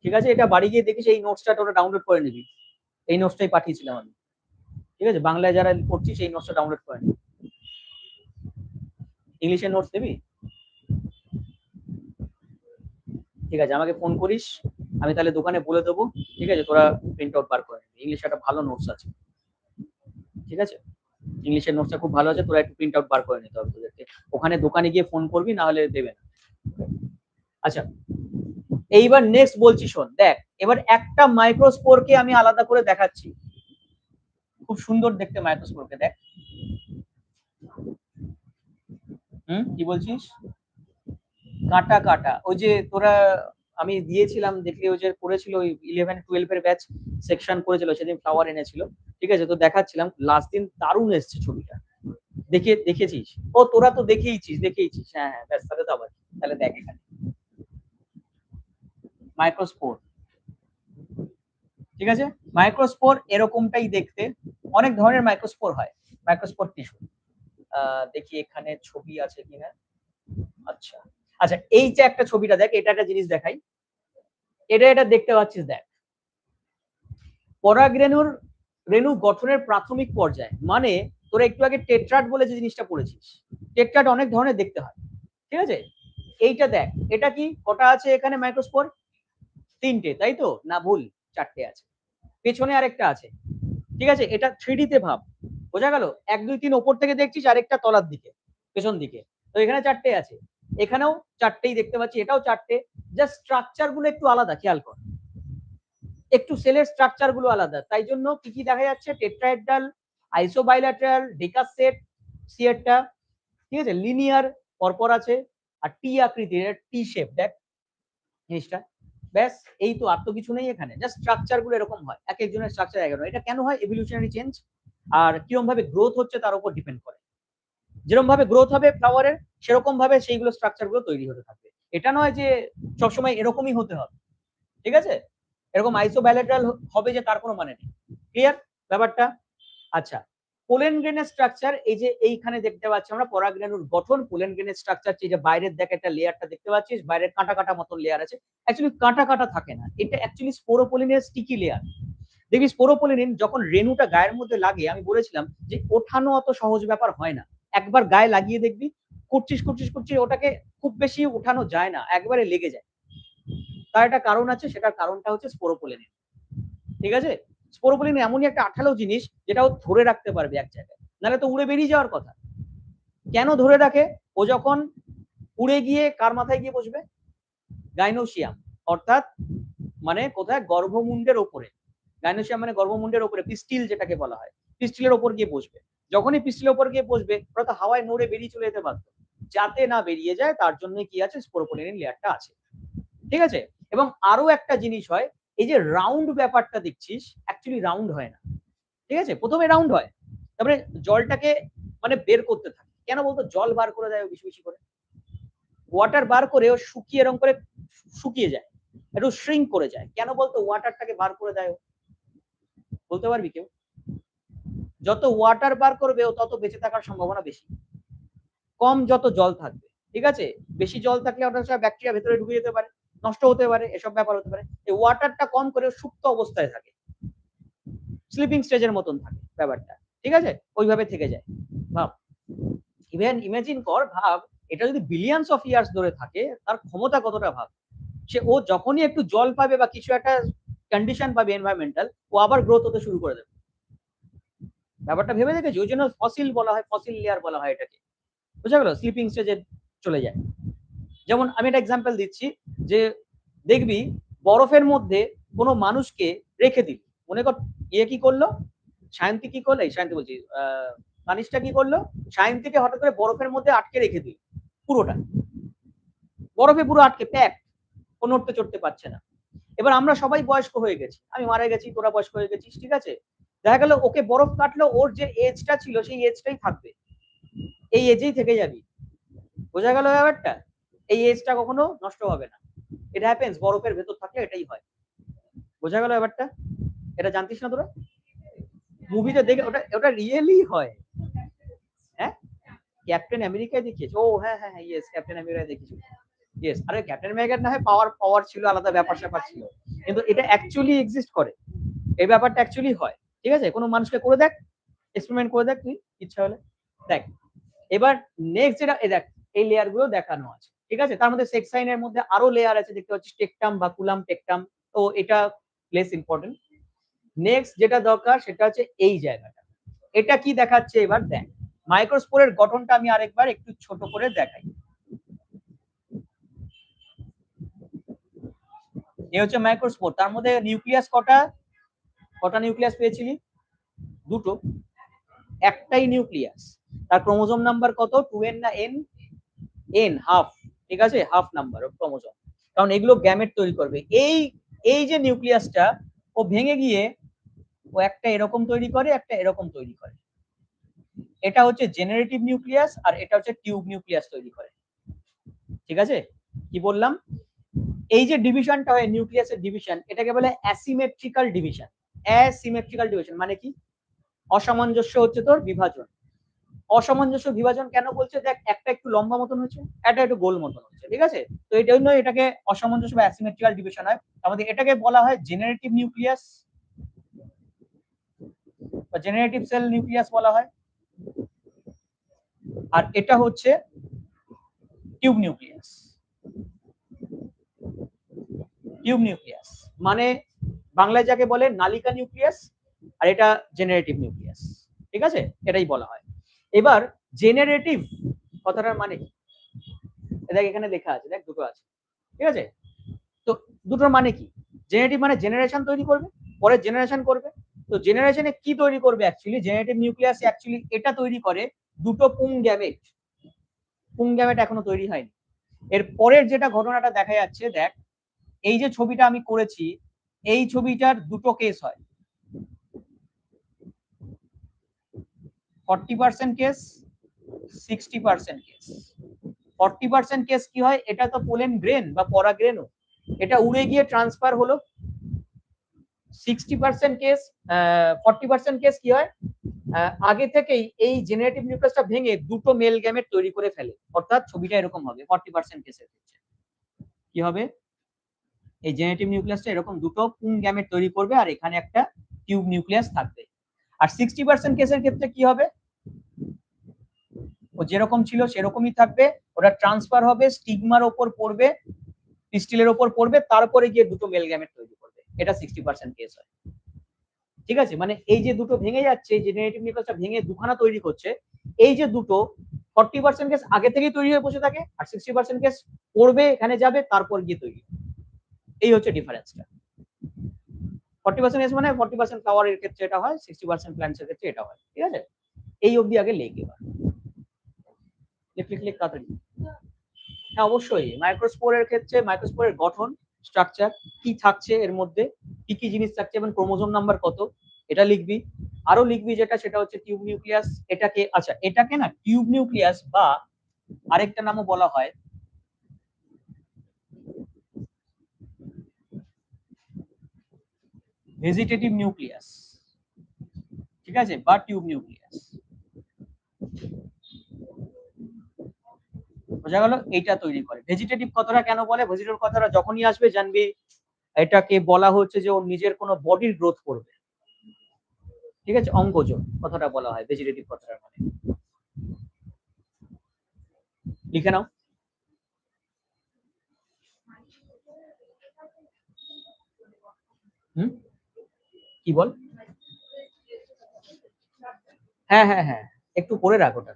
ঠিক আছে। এটা বাড়ি গিয়ে দেখিস, এই নোটসটা তোরা ডাউনলোড করে নিবি, এই নোটসটাই পাঠিয়েছিলাম আমি, ঠিক আছে। বাংলায় যারা পড়ছিস এই নোটসটা ডাউনলোড করে নিবি। ইংলিশের নোটস দেবি, ঠিক আছে, আমাকে ফোন করিস, আমি তাহলে দোকানে বলে দেবো, ঠিক আছে, তোরা প্রিন্ট আউট বার করে নিবি। ইংলিশ একটা ভালো নোটস আছে, ঠিক আছে, ইংলিশের নোটসটা খুব ভালো আছে, তোরা একটু প্রিন্ট আউট বার করে নিতে হবে তোদেরকে। ওখানে দোকানে গিয়ে ফোন করবি, না হলে দেবে না। আচ্ছা, এইবার নেক্সট বলছি শোন, দেখ এবার একটা মাইক্রোস্পোরকে আমি আলাদা করে দেখাচ্ছি, খুব সুন্দর দেখতে মাইক্রোস্পোরকে, দেখ। কি বলছিস? কাটা কাটা, ওই যে তোরা, আমি দিয়েছিলাম দেখলি, ওই যে করেছিল ওই 11-12 এর ব্যাচ সেকশন করেছিল সেদিন, ফ্লাওয়ার এনেছিল, ঠিক আছে, তো দেখাচ্ছিলাম লাস্ট দিন, দারুণ এসছে ছবিটা, দেখেছিস? ও তোরা তো দেখেইছিস, হ্যাঁ হ্যাঁ, ব্যাস, তাহলে তো আবার, তাহলে দেখ এখানে মাইক্রোস্পোর, ঠিক আছে। মাইক্রোস্পোর এরকমটাই দেখতে, অনেক ধরনের মাইক্রোস্পোর হয়, মাইক্রোস্পোর টিস্যু। দেখি এখানে ছবি আছে কিনা। আচ্ছা, আচ্ছা, এই যে একটা ছবিটা দেখ, এটা একটা জিনিস দেখাই, এটা দেখতে পাচ্ছিস, দেখ পরাগরেণুর রেণু গঠনের প্রাথমিক পর্যায়ে, মানে তোরা একটু আগে টেট্রাড বলে যে জিনিসটা পড়েছিস, টেট্রাড অনেক ধরনের দেখতে হয়, ঠিক আছে? এইটা দেখ, এটা কি কটা আছে এখানে মাইক্রোস্পোর? তিনটে, তাই তো? না ভুল, চারটে আছে, পেছনে আরেকটা আছে, ঠিক আছে? এটা 3D তে ভাব, বোঝা গেল? 1 2 3 ওপর থেকে দেখছিস, আরেকটা তলার দিকে, পেছন দিকে, তো এখানে চারটে আছে, এখানেও চারটেই দেখতে পাচ্ছি, এটাও চারটে, জাস্ট স্ট্রাকচার গুলো একটু আলাদা, খেয়াল কর, একটু সেলের স্ট্রাকচার গুলো আলাদা, তাই জন্য কি কি দেখা যাচ্ছে, টেট্রাহেড্রাল, আইসোবাইল্যাটারাল, ডিকাসেট, সিয়েরটা, ঠিক আছে, লিনিয়ার পরপর আছে, আর টি আকৃতির, টি শেপ, দেখ জিনিসটা, ব্যাস এই তো, আর তো কিছু নেই এখানে, জাস্ট স্ট্রাকচার গুলো এরকম হয়, এক একজনের স্ট্রাকচার এক এক রকম। এটা কেন হয়? এভলিউশনারি চেঞ্জ, আর কিরকম ভাবে গ্রোথ হচ্ছে তার উপর ডিপেন্ড করে, যেরকম ভাবে গ্রোথ হবে ফ্লাওয়ারের, সেরকম ভাবে সেইগুলো স্ট্রাকচার গুলো তৈরি হতে থাকবে, এটা নয় যে সবসময় এরকমই হতে হবে, ঠিক আছে? এরকম আইসোবায়োলেট্রাল হবে যে তার কোনো মানে নেই, ক্লিয়ার ব্যাপারটা? আচ্ছা, পোলেন গ্রেনের স্ট্রাকচার, এই যে এইখানে দেখতে পাচ্ছি আমরা পরাগরেণুর গঠন, পোলেন গ্রেনের স্ট্রাকচার, এই যে বাইরের দেখ একটা লেয়ারটা দেখতে পাচ্ছিস, বাইরের কাটা কাটা মতন লেয়ার আছে, অ্যাকচুয়ালি কাটা কাটা থাকে না, এটা অ্যাকচুয়ালি স্পোরোপোলিনের স্টিকি লেয়ার। দেখবি স্পোরোপোলিন যখন রেণুটা গায়ের মধ্যে লাগে, আমি বলেছিলাম যে ওঠানো অত সহজ ব্যাপার হয় না, একবার গায়ে লাগিয়ে দেখবি, করছিস করছিস করছিস, ওটাকে খুব বেশি উঠানো যায় না, একবারে লেগে যায়, তার একটা কারণ আছে, সেটার কারণটা হচ্ছে স্পোরোপোলিন, ঠিক আছে? স্পোরোপোলিন এমনই একটা আঠালো জিনিস যেটা ও ধরে রাখতে পারবে এক জায়গায়, নাহলে তো উড়ে বেরিয়ে যাওয়ার কথা। কেন ধরে রাখে? ও যখন উড়ে গিয়ে কার মাথায় গিয়ে বসবে? গাইনোসিয়াম, অর্থাৎ মানে কোথায়? গর্ভমুণ্ডের ওপরে, গাইনোসিয়াম মানে গর্ভমুণ্ডের ওপরে, পিস্টিল যেটাকে বলা হয়, পিস্টিলের ওপর গিয়ে বসবে, যখনই পিস্টিলের ওপর গিয়ে বসবে ওরা তো হাওয়ায় নড়ে বেরিয়ে চলে যেতে পারতো, যাতে না বেরিয়ে যায় তার জন্য কি আছে, স্পোরোপোলিনের লেয়ারটা আছে, ঠিক আছে? এবং আরো একটা জিনিস হয়, এই যে রাউন্ড ব্যাপারটা দেখছিস, অ্যাকচুয়ালি রাউন্ড হয় না, ঠিক আছে? প্রথমে রাউন্ড হয়, তারপরে জলটাকে মানে বের করতে থাকে, কেন বলতো? জল বার করে দেয় বেশি বেশি করে, ওয়াটার বার করে ও শুকিয়ে এরকম করে শুকিয়ে যায়, একটু শ্রিঙ্ক করে যায়, কেন বলতো? ওয়াটারটাকে বার করে দেয়, বলতে পারবি কেউ? যত ওয়াটার বার করবে ও তত বেঁচে থাকার সম্ভাবনা বেশি, কম যত জল থাকবে, ঠিক আছে? বেশি জল থাকলে ওটা ব্যাকটেরিয়া ভেতরে ঢুকে যেতে পারে, নষ্ট হতে পারে, এসব ব্যাপার হতে পারে, এই ওয়াটারটা কম করে সুপ্ত অবস্থায় থাকে, স্লিপিং স্টেজের মতন থাকে ব্যাপারটা, ঠিক আছে? ওইভাবে থেকে যায়, ভাব, ইভেন ইমাজিন কর, ভাব এটা যদি বিলিয়ন্স অফ ইয়ার্স ধরে থাকে, তার ক্ষমতা কতটা, ভাব, সে ও যখনই একটু জল পাবে বা কিছু একটা কন্ডিশন পাবে এনভায়রনমেন্টাল, ও আবার গ্রোথ হতে শুরু করে দেবে, ব্যাপারটা ভেবে দেখেছি, ওই জন্য ফসিল বলা হয়, ফসিল লেয়ার বলা হয় এটাকে, বুঝা গেল? স্লিপিং স্টেজে চলে যায়। যেমন আমি একটা এক্সাম্পল দিচ্ছি, যে দেখবি বরফের মধ্যে কোনো মানুষকে রেখে দিল, মনে কর ইয়ে কি করলো, সায়ন্তী কি করলো, এই সায়ন্তী বলছি, তানিশটা কি করলো, সায়ন্তীকে হঠাৎ করে বরফের মধ্যে আটকে রেখে দিল, পুরোটা বরফে পুরো আটকে প্যাক, ও নড়তে চড়তে পারছে না। এবার আমরা সবাই বয়স্ক হয়ে গেছি, আমি মারা গেছি, তোরা বয়স্ক হয়ে গেছিস, ঠিক আছে? দেখা গেল ওকে বরফ কাটলো, ওর যে এজটা ছিল সেই এজটাই থাকবে, এই এজেই থেকে যাবি, বোঝা গেল ব্যাপারটা? এই এজটা কখনো নষ্ট হবে না, ইট হ্যাপেন্স, বরফের ভেতর থাকলে এটাই হয়, বোঝা গেল ব্যাপারটা? এটা জানতিস না তোরা? মুভিতে দেখে, ওটা ওটা রিয়েলি হয়, হ্যাঁ, ক্যাপ্টেন আমেরিকায় দেখিয়েছে, ও হ্যাঁ হ্যাঁ হ্যাঁ, ইয়েস, ক্যাপ্টেন আমেরিকায় দেখিয়েছে, ইয়েস, আরে ক্যাপ্টেন আমেরিকার না হয় পাওয়ার পাওয়ার ছিল আলাদা, ব্যাপার স্যাপার ছিল, কিন্তু এটা অ্যাকচুয়ালি এক্সিস্ট করে, এই ব্যাপারটা অ্যাকচুয়ালি হয়, ঠিক আছে? কোনো মানুষকে করে দেখ, এক্সপেরিমেন্ট করে দেখ তুই, ইচ্ছা হলে দেখ। এবার নেক্সট যেটা, এই দেখ, এই লেয়ার গুলো দেখানো আছে, ঠিক আছে? তার মধ্যে সেক্স সাইনের মধ্যে আরো লেয়ার আছে, দেখতে পাচ্ছিস, টেকটাম বা কুলাম টেকটাম, তো এটা লেস ইম্পর্টেন্ট। নেক্সট যেটা দরকার সেটা হচ্ছে এই জায়গাটা, এটা কি দেখাচ্ছে এবার দেখ, মাইক্রোস্পোরের গঠনটা আমি আরেকবার একটু ছোট করে দেখাই। এই হচ্ছে মাইক্রোস্পোর, তার মধ্যে নিউক্লিয়াস কটা, কটা নিউক্লিয়াস পেয়েছিলি? দুটো, একটাই নিউক্লিয়াস, তার ক্রোমোজোম নাম্বার কত, 2n না n? n, হাফ, ঠিক আছে, হাফ নাম্বার অফ ক্রোমোজোম, কারণ এগুলো গ্যামেট তৈরি করবে, এই এই যে নিউক্লিয়াসটা ও ভেঙে গিয়ে ও একটা এরকম তৈরি করে, একটা এরকম তৈরি করে, এটা হচ্ছে জেনারেটিভ নিউক্লিয়াস, আর এটা হচ্ছে টিউব নিউক্লিয়াস তৈরি করে, ঠিক আছে? কি বললাম, এই যে ডিভিশনটা হয় নিউক্লিয়াসের ডিভিশন, এটাকে বলে অ্যাসিমেট্রিক্যাল ডিভিশন। অ্যাসিমেট্রিক্যাল ডিভিশন মানে কি? অসামঞ্জস্য হচ্ছে তোর বিভাজন, অসামঞ্জস্য বিভাজন কেন বলছে, দেখ একটা একটু লম্বা মতন হচ্ছে, একটা একটু গোল মতন হচ্ছে, ঠিক আছে? তো এই জন্য এটাকে অসামঞ্জস্য বা অ্যাসিমেট্রিক্যাল ডিভিশন হয়, আমাদের এটাকে বলা হয় জেনারেটিভ নিউক্লিয়াস, বা জেনারেটিভ সেল নিউক্লিয়াস বলা হয়। আর এটা হচ্ছে টিউব নিউক্লিয়াস। টিউব নিউক্লিয়াস মানে বাংলায় যাকে বলে নালিকা নিউক্লিয়াস, আর এটা জেনারেটিভ নিউক্লিয়াস। ঠিক আছে, এটাই বলা হয়। এবার জেনারেটিভ কথাটার মানে কি, দেখ এখানে লেখা আছে, দেখ দুটো আছে, ঠিক আছে। তো দুটোর মানে কি? জেনারেটিভ মানে জেনারেশন তৈরি করবে, পরে জেনারেশন করবে। তো জেনারেশনে কি তৈরি করবে অ্যাকচুয়ালি? জেনারেটিভ নিউক্লিয়াস অ্যাকচুয়ালি এটা তৈরি করে দুটো পুং গ্যামেট। পুং গ্যামেট এখনো তৈরি হয়নি। এর পরের যেটা ঘটনাটা দেখা যাচ্ছে, দেখ এই যে ছবিটা আমি করেছি, এই ছবিটার দুটো কেস হয়, 40% কেস, 60% কেস। 40% কেস কি হয়? এটা তো পোলেন গ্রেন বা পরাগ্রেনও, এটা উড়ে গিয়ে ট্রান্সফার হলো। 60% কেস, 40% কেস কি হয়? আগে থেকেই এই জেনারেটিভ নিউক্লিয়াসটা ভেঙে দুটো মেল গ্যামেট তৈরি করে ফেলে। অর্থাৎ ছবিটা এরকম হবে 40% কেসের ক্ষেত্রে। কি হবে? এই জেনারেটিভ নিউক্লিয়াসটা এরকম দুটো পুং গ্যামেট তৈরি করবে, আর এখানে একটা টিউব নিউক্লিয়াস থাকবে। আর 60% কেসের ক্ষেত্রে কি হবে? ও যেরকম ছিল সেরকমই থাকবে, ওটা ট্রান্সফার হবে, স্টিগমার ওপর পড়বে, পিস্টিলের ওপর পড়বে, তারপরে গিয়ে দুটো মেল গ্যামেট তৈরি করবে। এটা 60% কেস হয়। ঠিক আছে, মানে এই যে দুটো ভেঙে যাচ্ছে, জেনারেটিভ নিউক্লিয়াসটা ভেঙে দুখানা তৈরি করছে, এই যে দুটো 40% কেস আগে থেকেই তৈরি হয়ে বসে থাকে, আর 60% কেস পড়বে, এখানে যাবে, তারপর গিয়ে তৈরি। এই হচ্ছে ডিফারেন্সটা। 40% কেস মানে 40% ফ্লাওয়ারের ক্ষেত্রে এটা হয়, 60% প্ল্যান্টস এর ক্ষেত্রে এটা হয়। ঠিক আছে, এই অবধি আগে লেখ। এবার লিখ তাড়াতাড়ি। হ্যাঁ অবশ্যই, মাইক্রোস্পোরের ক্ষেত্রে মাইক্রোস্পোরের গঠন, স্ট্রাকচার, কি থাকছে এর মধ্যে, কি কি জিনিস থাকছে এবং ক্রোমোজোম নাম্বার কত, এটা লিখবি। আরো লিখবি যেটা, সেটা হচ্ছে টিউব নিউক্লিয়াস। এটাকে, আচ্ছা এটাকে না টিউব নিউক্লিয়াস বা আরেকটা নামও বলা হয় ভেজিটেটিভ নিউক্লিয়াস। ঠিক আছে, বা টিউব নিউক্লিয়াস। বোঝা গেল? এইটা তৈরি করে। ভেজিটেটিভ কথাটা কেন বলে? ভেজিটেটিভ কথাটা যখনই আসবে জানবি এটাকে বলা হচ্ছে যে ওর নিজের কোনো বডির গ্রোথ করবে। ঠিক আছে, অঙ্গজ কথাটা বলা হয় ভেজিটেটিভ কথাটা মানে। লিখে নাও। হুম, কি বল? হ্যাঁ হ্যাঁ হ্যাঁ, একটু করে রাখ ওটা।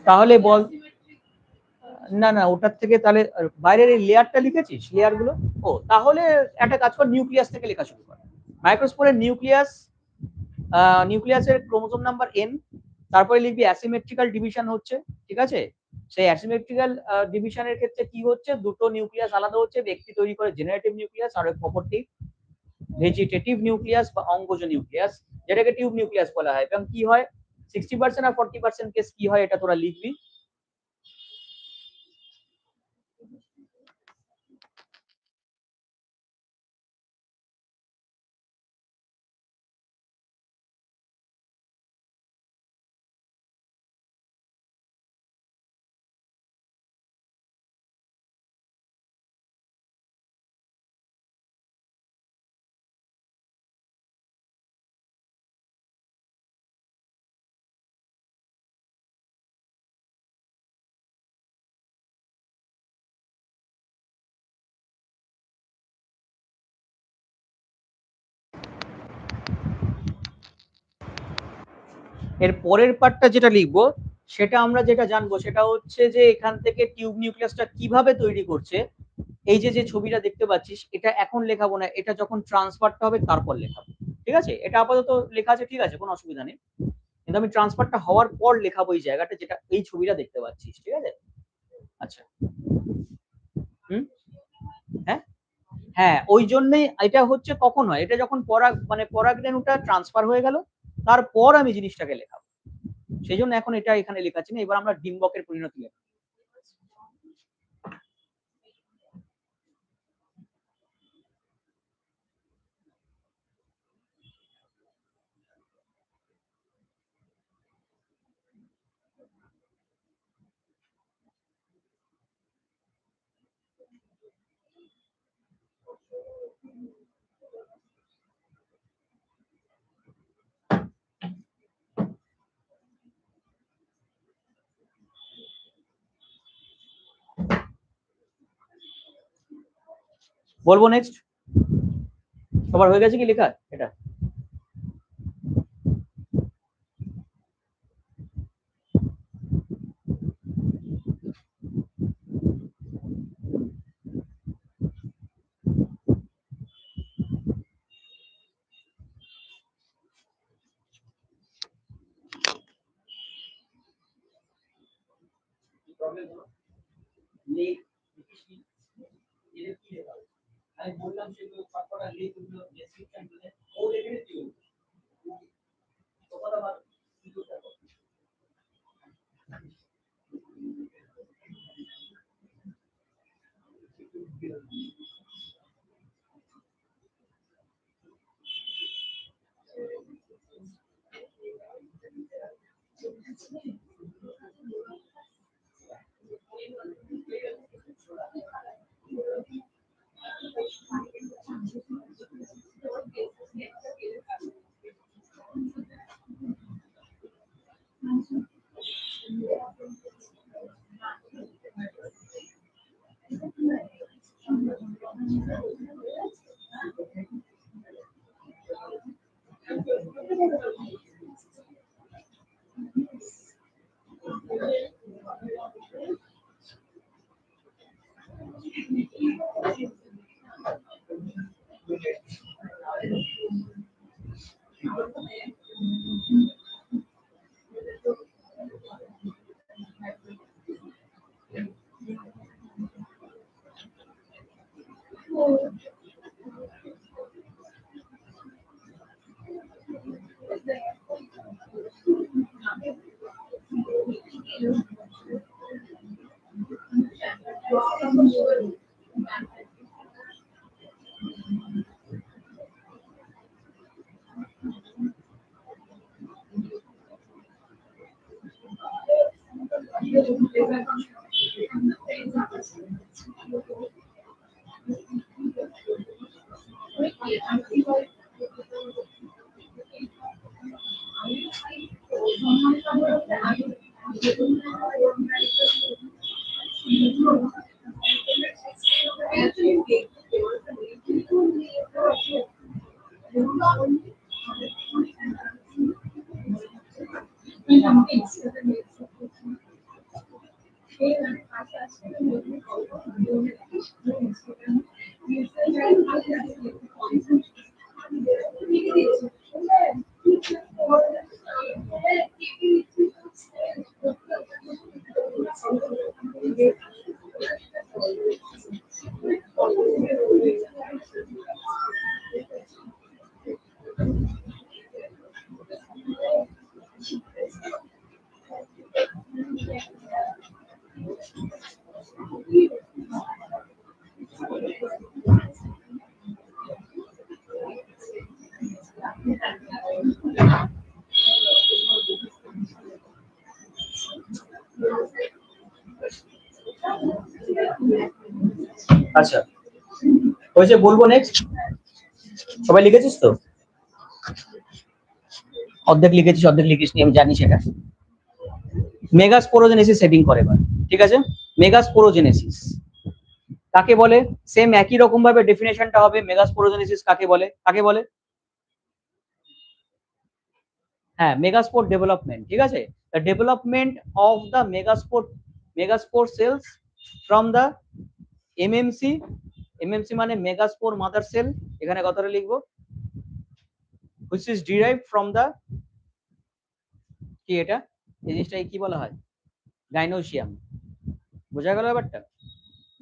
তাহলে বল, না না ওটার থেকে তাহলে বাইরের এই লেয়ারটা লিখেছিস, লেয়ার গুলো। ও তাহলে একটা কাজ কর, নিউক্লিয়াস থেকে লেখা শুরু কর। মাইক্রোস্পোরের নিউক্লিয়াস, নিউক্লিয়াসের ক্রোমোজোম নাম্বার n, তারপরে লিখবি অ্যাসিমেট্রিক্যাল ডিভিশন হচ্ছে, ঠিক আছে। সেই অ্যাসিমেট্রিক্যাল ডিভিশনের ক্ষেত্রে কি হচ্ছে, দুটো নিউক্লিয়াস আলাদা হচ্ছে, একটি তৈরি করে জেনারেটিভ নিউক্লিয়াস আর অপরটি ভেজিটেটিভ নিউক্লিয়াস বা অঙ্গজ নিউক্লিয়াস, যেটাকে টিউব নিউক্লিয়াস বলা হয়। এবং কি হয় 60% আর 40% কেস কি হয় এটা তোরা লিখবি। এর পরের পার্টটা যেটা লিখবো, সেটা আমরা যেটা জানবো সেটা হচ্ছে যে এখান থেকে টিউব নিউক্লিয়াসটা কিভাবে তৈরি করছে। এই যে যে ছবিটা দেখতে পাচ্ছিস, এটা এখন লেখাবো না, এটা যখন ট্রান্সফারটা হবে তারপর লেখাবো, ঠিক আছে। এটা আপাতত লেখা আছে, ঠিক আছে, কোনো অসুবিধা নেই। কিন্তু আমি ট্রান্সফারটা হওয়ার পর লেখাবো এই জায়গাটা, যেটা এই ছবিটা দেখতে পাচ্ছিস, ঠিক আছে। আচ্ছা। হুম। হ্যাঁ হ্যাঁ, ওই জন্যই এটা হচ্ছে কখন হয়, এটা যখন পরাগ মানে পরাগরেণুটা ট্রান্সফার হয়ে গেল, তারপর আমি জিনিসটাকে লেখাবো। সেই জন্য এখন এটা এখানে লেখা আছে না, এবার আমরা ডিম্বকের পরিণতি লেখা। বলবো নেক্সট, সবার হয়ে গেছে কি লেখা এটা? আমি বললাম সেগুলো সবকটা লিখ, ওগুলো ডেসক্রিপশন দিলে ও লিখে দিও। তো কথা বল, কি করতে হবে? আচ্ছা, হয়েছে, বলবো নেক্সট। সবাই লিখেছিস তো? অর্ধেক লিখেছিস, অর্ধেক লিখিসনি, আমি জানি সেটা। মেগাস্পোরোজেনেসিস সেটিং করে এবার, ঠিক আছে? মেগাস্পোরোজেনেসিস কাকে বলে? সেম একই রকম ভাবে ডেফিনেশনটা হবে। মেগাস্পোরোজেনেসিস কাকে বলে? কাকে বলে? হ্যাঁ, মেগাস্পোর ডেভেলপমেন্ট, ঠিক আছে? The development of the megaspore cells from the MMC. MMC মানে মেগাস্পোর মাদার সেল, এখানে কথাটা লিখবো, which is derived from the, কি এটা, এই জিনিসটাকে কি বলা হয়? গাইনোসিয়াম। বোঝা গেল ব্যাপারটা?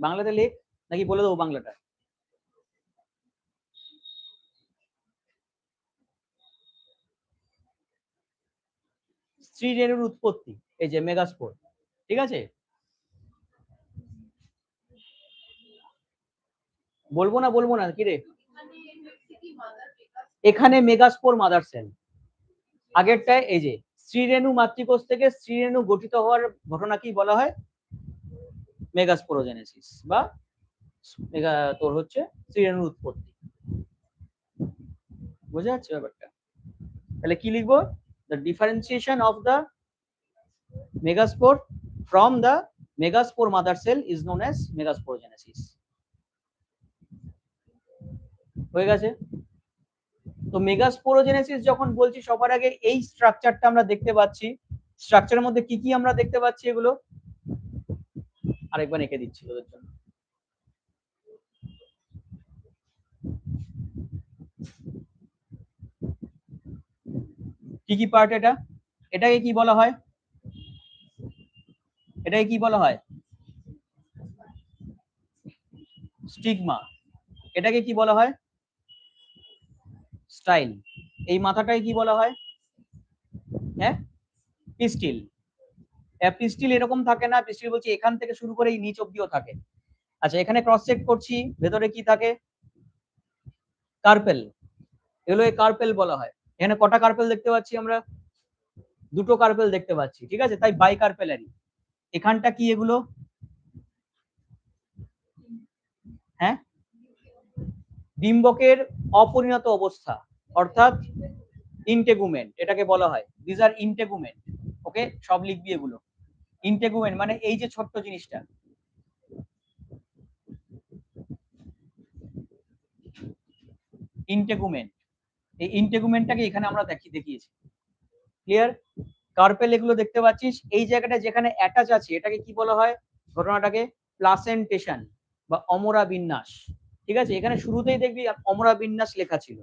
বাংলাতে লিখ, নাকি বলে দেবো বাংলাটা? স্ত্রী রেণুর উৎপত্তি, এই যে মেগাস্পোর, ঠিক আছে? বলবো না কি রে? এখানে মেগাস্পোর মাদার সেল, আগেরটায় এই যে স্ত্রীরেণু মাতৃকোষ থেকে স্ত্রীরেণু গঠিত হওয়ার ঘটনা কি বলা হয়? মেগাস্পোরোজেনেসিস, বা তোর হচ্ছে স্ত্রীরেণুর উৎপত্তি। বোঝা যাচ্ছে ব্যাপারটা? তাহলে কি লিখবো? The differentiation of the megaspore from the megaspore mother cell is known as megasporogenesis. হয়ে গেছে? তো মেগাস্পোরোজেনেসিস যখন বলছি, সবার আগে এই স্ট্রাকচারটা আমরা দেখতে পাচ্ছি। স্ট্রাকচারের মধ্যে কি কি আমরা দেখতে পাচ্ছি এগুলো আরেকবার এঁকে দিচ্ছি তোদের জন্য। কি কি পার্ট এটা? এটাকে কি বলা হয়? এটাকে কি বলা হয়? স্টিগমা। এটাকে কি বলা হয়? স্টাইল। এই মাথাটাকে কি বলা হয়? হ্যাঁ, পিস্টিল। পিস্টিল এরকম থাকে না, পিস্টিল বলছি এখান থেকে শুরু করে এই নিচ অব্দিও থাকে। আচ্ছা, এখানে ক্রস চেক করছি, ভেতরে কি থাকে? কার্পেল। এগুলো কার্পেল বলা হয়। এখানে কটা কার্পেল দেখতে পাচ্ছি আমরা? দুটো কার্পেল দেখতে পাচ্ছি, ঠিক আছে? তাই বাই কার্পেলারি। এখানটা কি এগুলো? হ্যাঁ, ডিম্বকের অপরিণত অবস্থা, অর্থাৎ ইন্টেগুমেন্ট এটাকে বলা হয়। দিস আর ইন্টেগুমেন্ট। ওকে, সব লিখবি এগুলো। ইন্টেগুমেন্ট মানে এই যে ছোট্ট জিনিসটা, ইন্টেগুমেন্ট। এই ইন্টেগুমেন্টটাকে এখানে আমরা দেখিয়েছি। ক্লিয়ার? কার্পেল এগুলো দেখতে পাচ্ছিস, এই জায়গাটা যেখানে অ্যাটাচ আছে এটাকে কি বলা হয়? ঘটনাটাকে প্লাসেন্টেশন বা অমরা বিন্যাস, ঠিক আছে? এখানে শুরুতেই দেখবি অমরা বিন্যাস লেখা ছিল,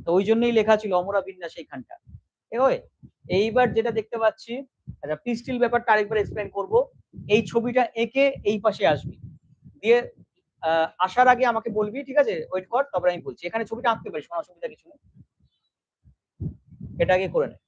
তো ওই জন্যই লেখা ছিল অমরা বিন্যাস এইখানটা। এইবার যেটা দেখতে পাচ্ছি, আচ্ছা পিস্টিল ব্যাপারটা আরেকবার এক্সপ্লেন করব। এই ছবিটা এঁকে এই পাশে আসবি, দিয়ে আসার আগে আমাকে বলবি, ঠিক আছে? ওয়েট কর, তারপরে আমি বলছি। এখানে ছবিটা আঁকতে পারিস, কোনো অসুবিধা কিছু নেই, এটা আগে করে নে।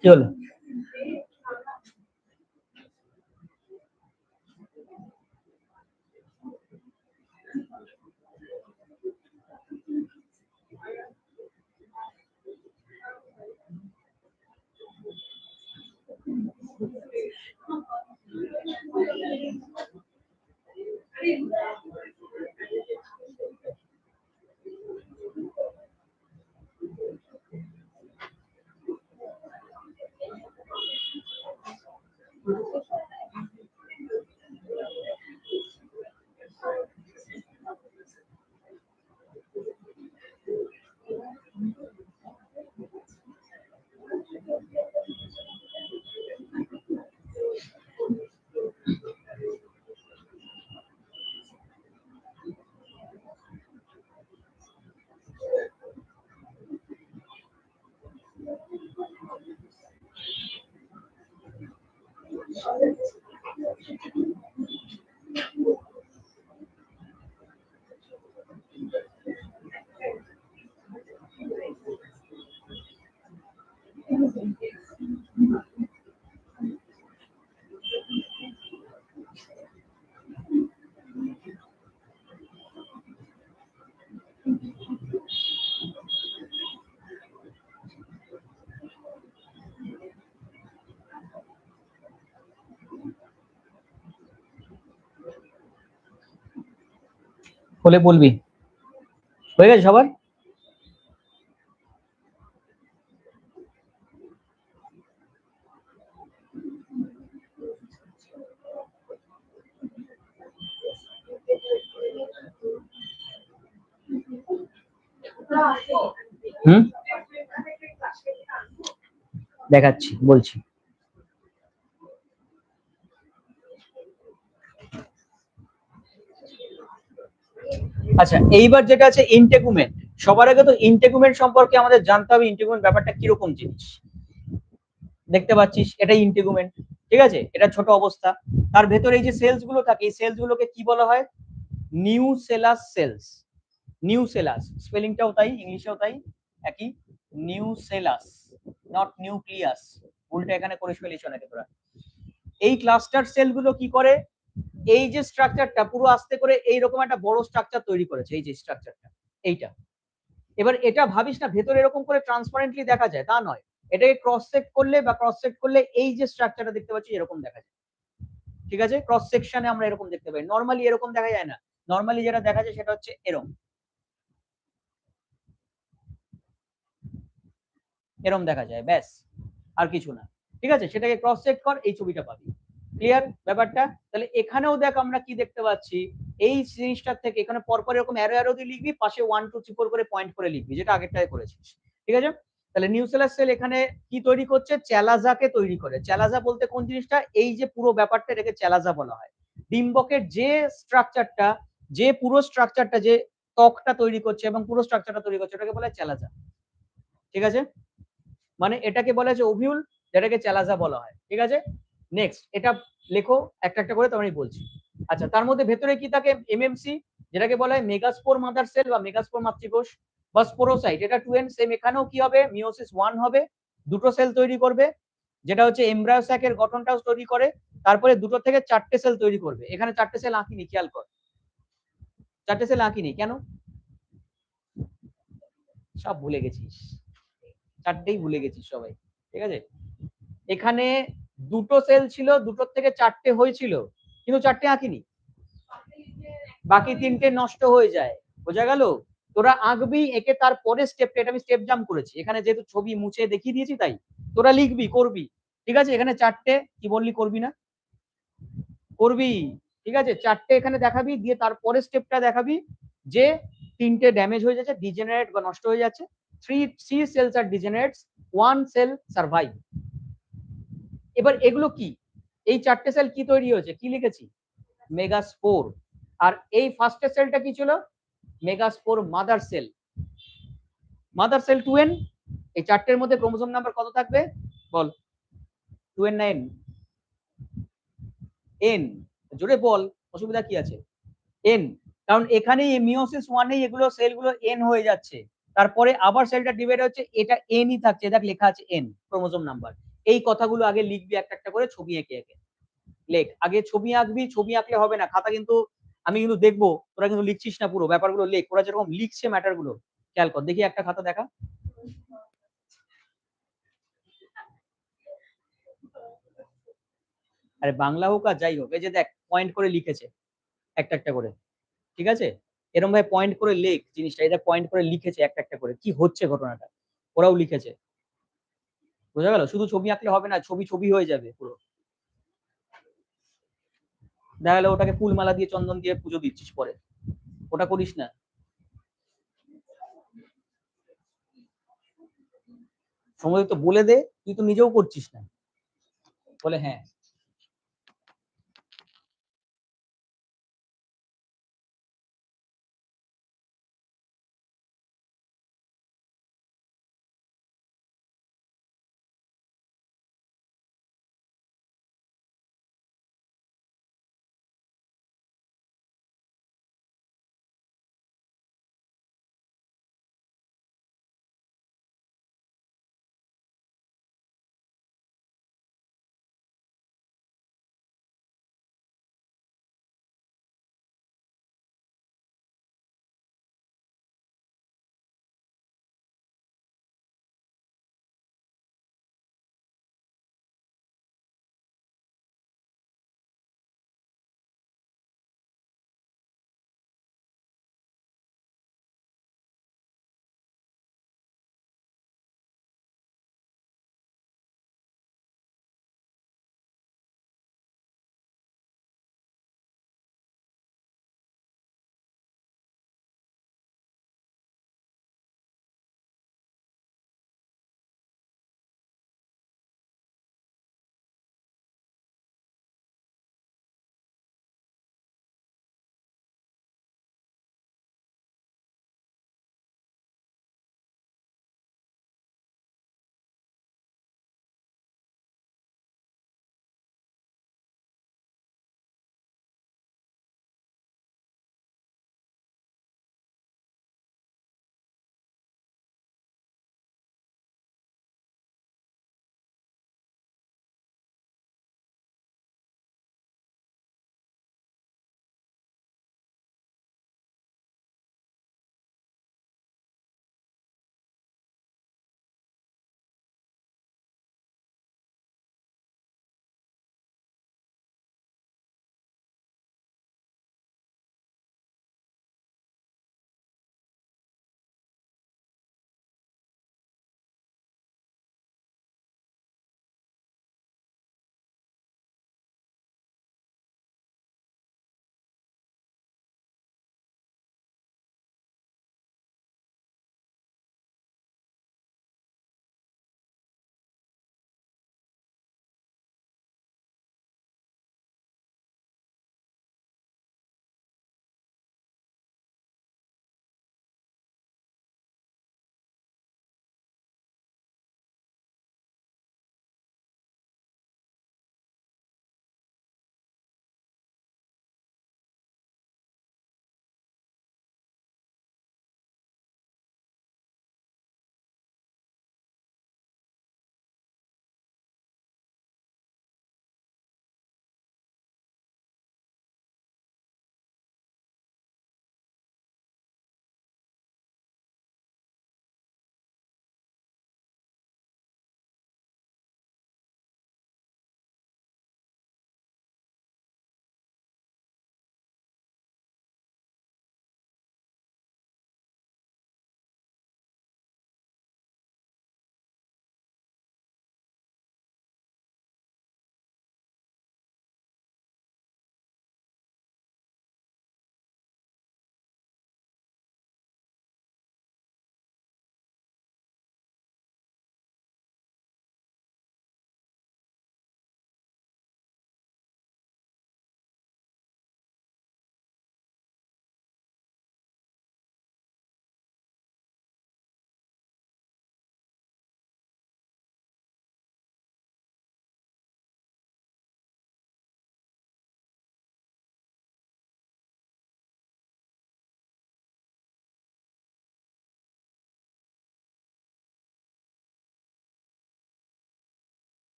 কি হলো? হলে বলবি। হয়ে গেছে সবার? হুম, দেখাচ্ছি, বলছি। আচ্ছা, এইবার যেটা আছে ইন্টেগুমেন্ট। সবার আগে তো ইন্টেগুমেন্ট সম্পর্কে আমাদের জানতে হবে, ইন্টেগুমেন্ট ব্যাপারটা কিরকম জিনিস। দেখতে পাচ্ছিস এটা ইন্টেগুমেন্ট, ঠিক আছে? এটা ছোট অবস্থা। তার ভেতরে এই যে সেলস গুলো থাকে, এই সেলস গুলোকে কি বলা হয়? Nucellus sales. নিউসেলাস স্পেলিংটাও তাই, ইংলিশেও তাই, একই। Nucellus, not nucleus. উল্টা এখানে করে ফেলিস অনেকে তোরা। এই ক্লাস্টার সেল গুলো কি করে? এই যে স্ট্রাকচারটা পুরো আস্তে করে এইরকম একটা বড় স্ট্রাকচার তৈরি করেছে, এই যে স্ট্রাকচারটা, এইটা। এবার এটা ভাবিস না ভেতরে এরকম করে ট্রান্সপারেন্টলি দেখা যায়, তা নয়। এটাকে ক্রস সেক করলে বা ক্রস সেক করলে এই যে স্ট্রাকচারটা দেখতে পাচ্ছি এরকম দেখা যায়, ঠিক আছে? ক্রস সেকশনে আমরা এরকম দেখতে পাই, নরমালি এরকম দেখা যায় না। নরমালি যেটা দেখা যায় সেটা হচ্ছে এরকম, এরকম দেখা যায়, ব্যাস, আর কিছু না। ঠিক আছে, সেটাকে ক্রস চেক কর, এই ছবিটা পাবি। ক্লিয়ার ব্যাপারটা? তাহলে এখানেও দেখ আমরা কি দেখতে পাচ্ছি, এই জিনিসটার থেকে এখানে পরপর এরকম অ্যারো অ্যারো দিয়ে লিখবি, পাশে 1 2 3 4 করে পয়েন্ট করে লিখবি, যেটা আগেরটায় করেছিস। ঠিক আছে? তাহলে নিউক্লিয়াস সেল এখানে কি তৈরি করছে? চ্যালাজাকে তৈরি করে। চ্যালাজা বলতে কোন জিনিসটা? এই যে পুরো ব্যাপারটা, এটাকে চ্যালাজা বলা হয়। ডিম্বকের যে স্ট্রাকচারটা, যে পুরো স্ট্রাকচারটা, যে ত্বকটা তৈরি করছে এবং পুরো স্ট্রাকচারটা তৈরি করছে, ওটাকে বলা হয় চ্যালাজা। ঠিক আছে? মানে এটাকে বলা হচ্ছে ওভিউল, যেটাকে চ্যালাজা বলা হয়। ঠিক আছে? নেক্সট এটা লেখো একটা একটা করে, তখনই বলছি। আচ্ছা, তার মধ্যে ভেতরে কি থাকে? এমএমসি, যেটাকে বলা হয় মেগাস্পোর মাদার সেল বা মেগাস্পোর মাতৃকোষ বা স্পোরোসাইট। এটা 2n, সেম এখানেও কি হবে? মিওসিস 1 হবে, দুটো সেল তৈরি করবে, যেটা হচ্ছে এমব্রায়ো স্যাকের গঠনটাও তৈরি করে। তারপরে দুটো থেকে চারটে সেল তৈরি করবে। এখানে চারটে সেল আঁকিনি, খেয়াল কর, চারটে সেল আঁকিনি কেন? সব ভুলে গেছিস, চারটেই ভুলে গেছিস সবাই। ঠিক আছে? এখানে দুটো সেল ছিল, দুটোর থেকে চারটে হয়েছিল, কিন্তু চারটে আঁকিনি, বাকি তিনটে নষ্ট হয়ে যায়। বোঝা গেল? তোরা আঁকবি, একে তার পরের স্টেপটা, এটা আমি স্টেপ জাম্প করেছি, এখানে যেহেতু ছবি মুছে দেখিয়ে দিয়েছি তাই। তোরা লিখবি, করবি। ঠিক আছে? এখানে চারটে, কি বললি করবি না? করবি। ঠিক আছে, চারটে এখানে দেখাবি, দিয়ে তারপরে স্টেপটা দেখাবি যে তিনটে ড্যামেজ হয়ে যাচ্ছে, ডিজেনারেট বা নষ্ট হয়ে যাচ্ছে। থ্রি সেলস আর ডিজেনারেটস, ওয়ান সেল সার্ভাইভ। এবার এগুলো কি? এই চারটে সেল কি তৈরি হয়েছে, কি লিখেছি? মেগাস্পোর। আর এই ফার্স্টের সেলটা কি ছিল? Megaspore mother sell. Mother cell 2n। এই চারটের মধ্যে ক্রোমোসোম নাম্বার কত থাকবে বল? 2n না n? n। জোরে বল, অসুবিধা কি আছে? n। কারণ এখানে মিওসিস 1 এ এগুলো সেলগুলো n হয়ে যাচ্ছে, তারপরে আবার সেলটা ডিভাইড হচ্ছে, এটা n ই থাকছে, দেখ লেখা আছে n ক্রোমোসোম নাম্বার। এই কথাগুলো আগে লিখবি একটা একটা করে, ছবি এঁকে এঁকে লেখ। আগে ছবি আঁকবি, ছবি আঁকলে হবে না, খাতা কিন্তু আমি কিন্তু দেখবো তোরা কিন্তু লিখছিস না, পুরো ব্যাপারগুলো লেখ। ওরা যেরকম লিখছে ম্যাটার গুলো খেয়াল কর, দেখি একটা খাতা দেখা। আরে বাংলা হোক আর যাই হোক, এই যে দেখ পয়েন্ট করে লিখেছে একটা একটা করে। ঠিক আছে? এরকম ভাবে পয়েন্ট করে লেখ জিনিসটা, এটা পয়েন্ট করে লিখেছে একটা একটা করে, কি হচ্ছে ঘটনাটা, ওরাও লিখেছে। বোঝা গেল? শুধু ছবি আঁকলে হবে না, ছবি ছবি হয়ে যাবে পুরো। দেখা গেলো ওটাকে ফুল মালা দিয়ে চন্দন দিয়ে পুজো দিচ্ছিস পরে, ওটা করিস না। সময় তো বলে দে, তুই তো নিজেও করছিস না। বলে হ্যাঁ।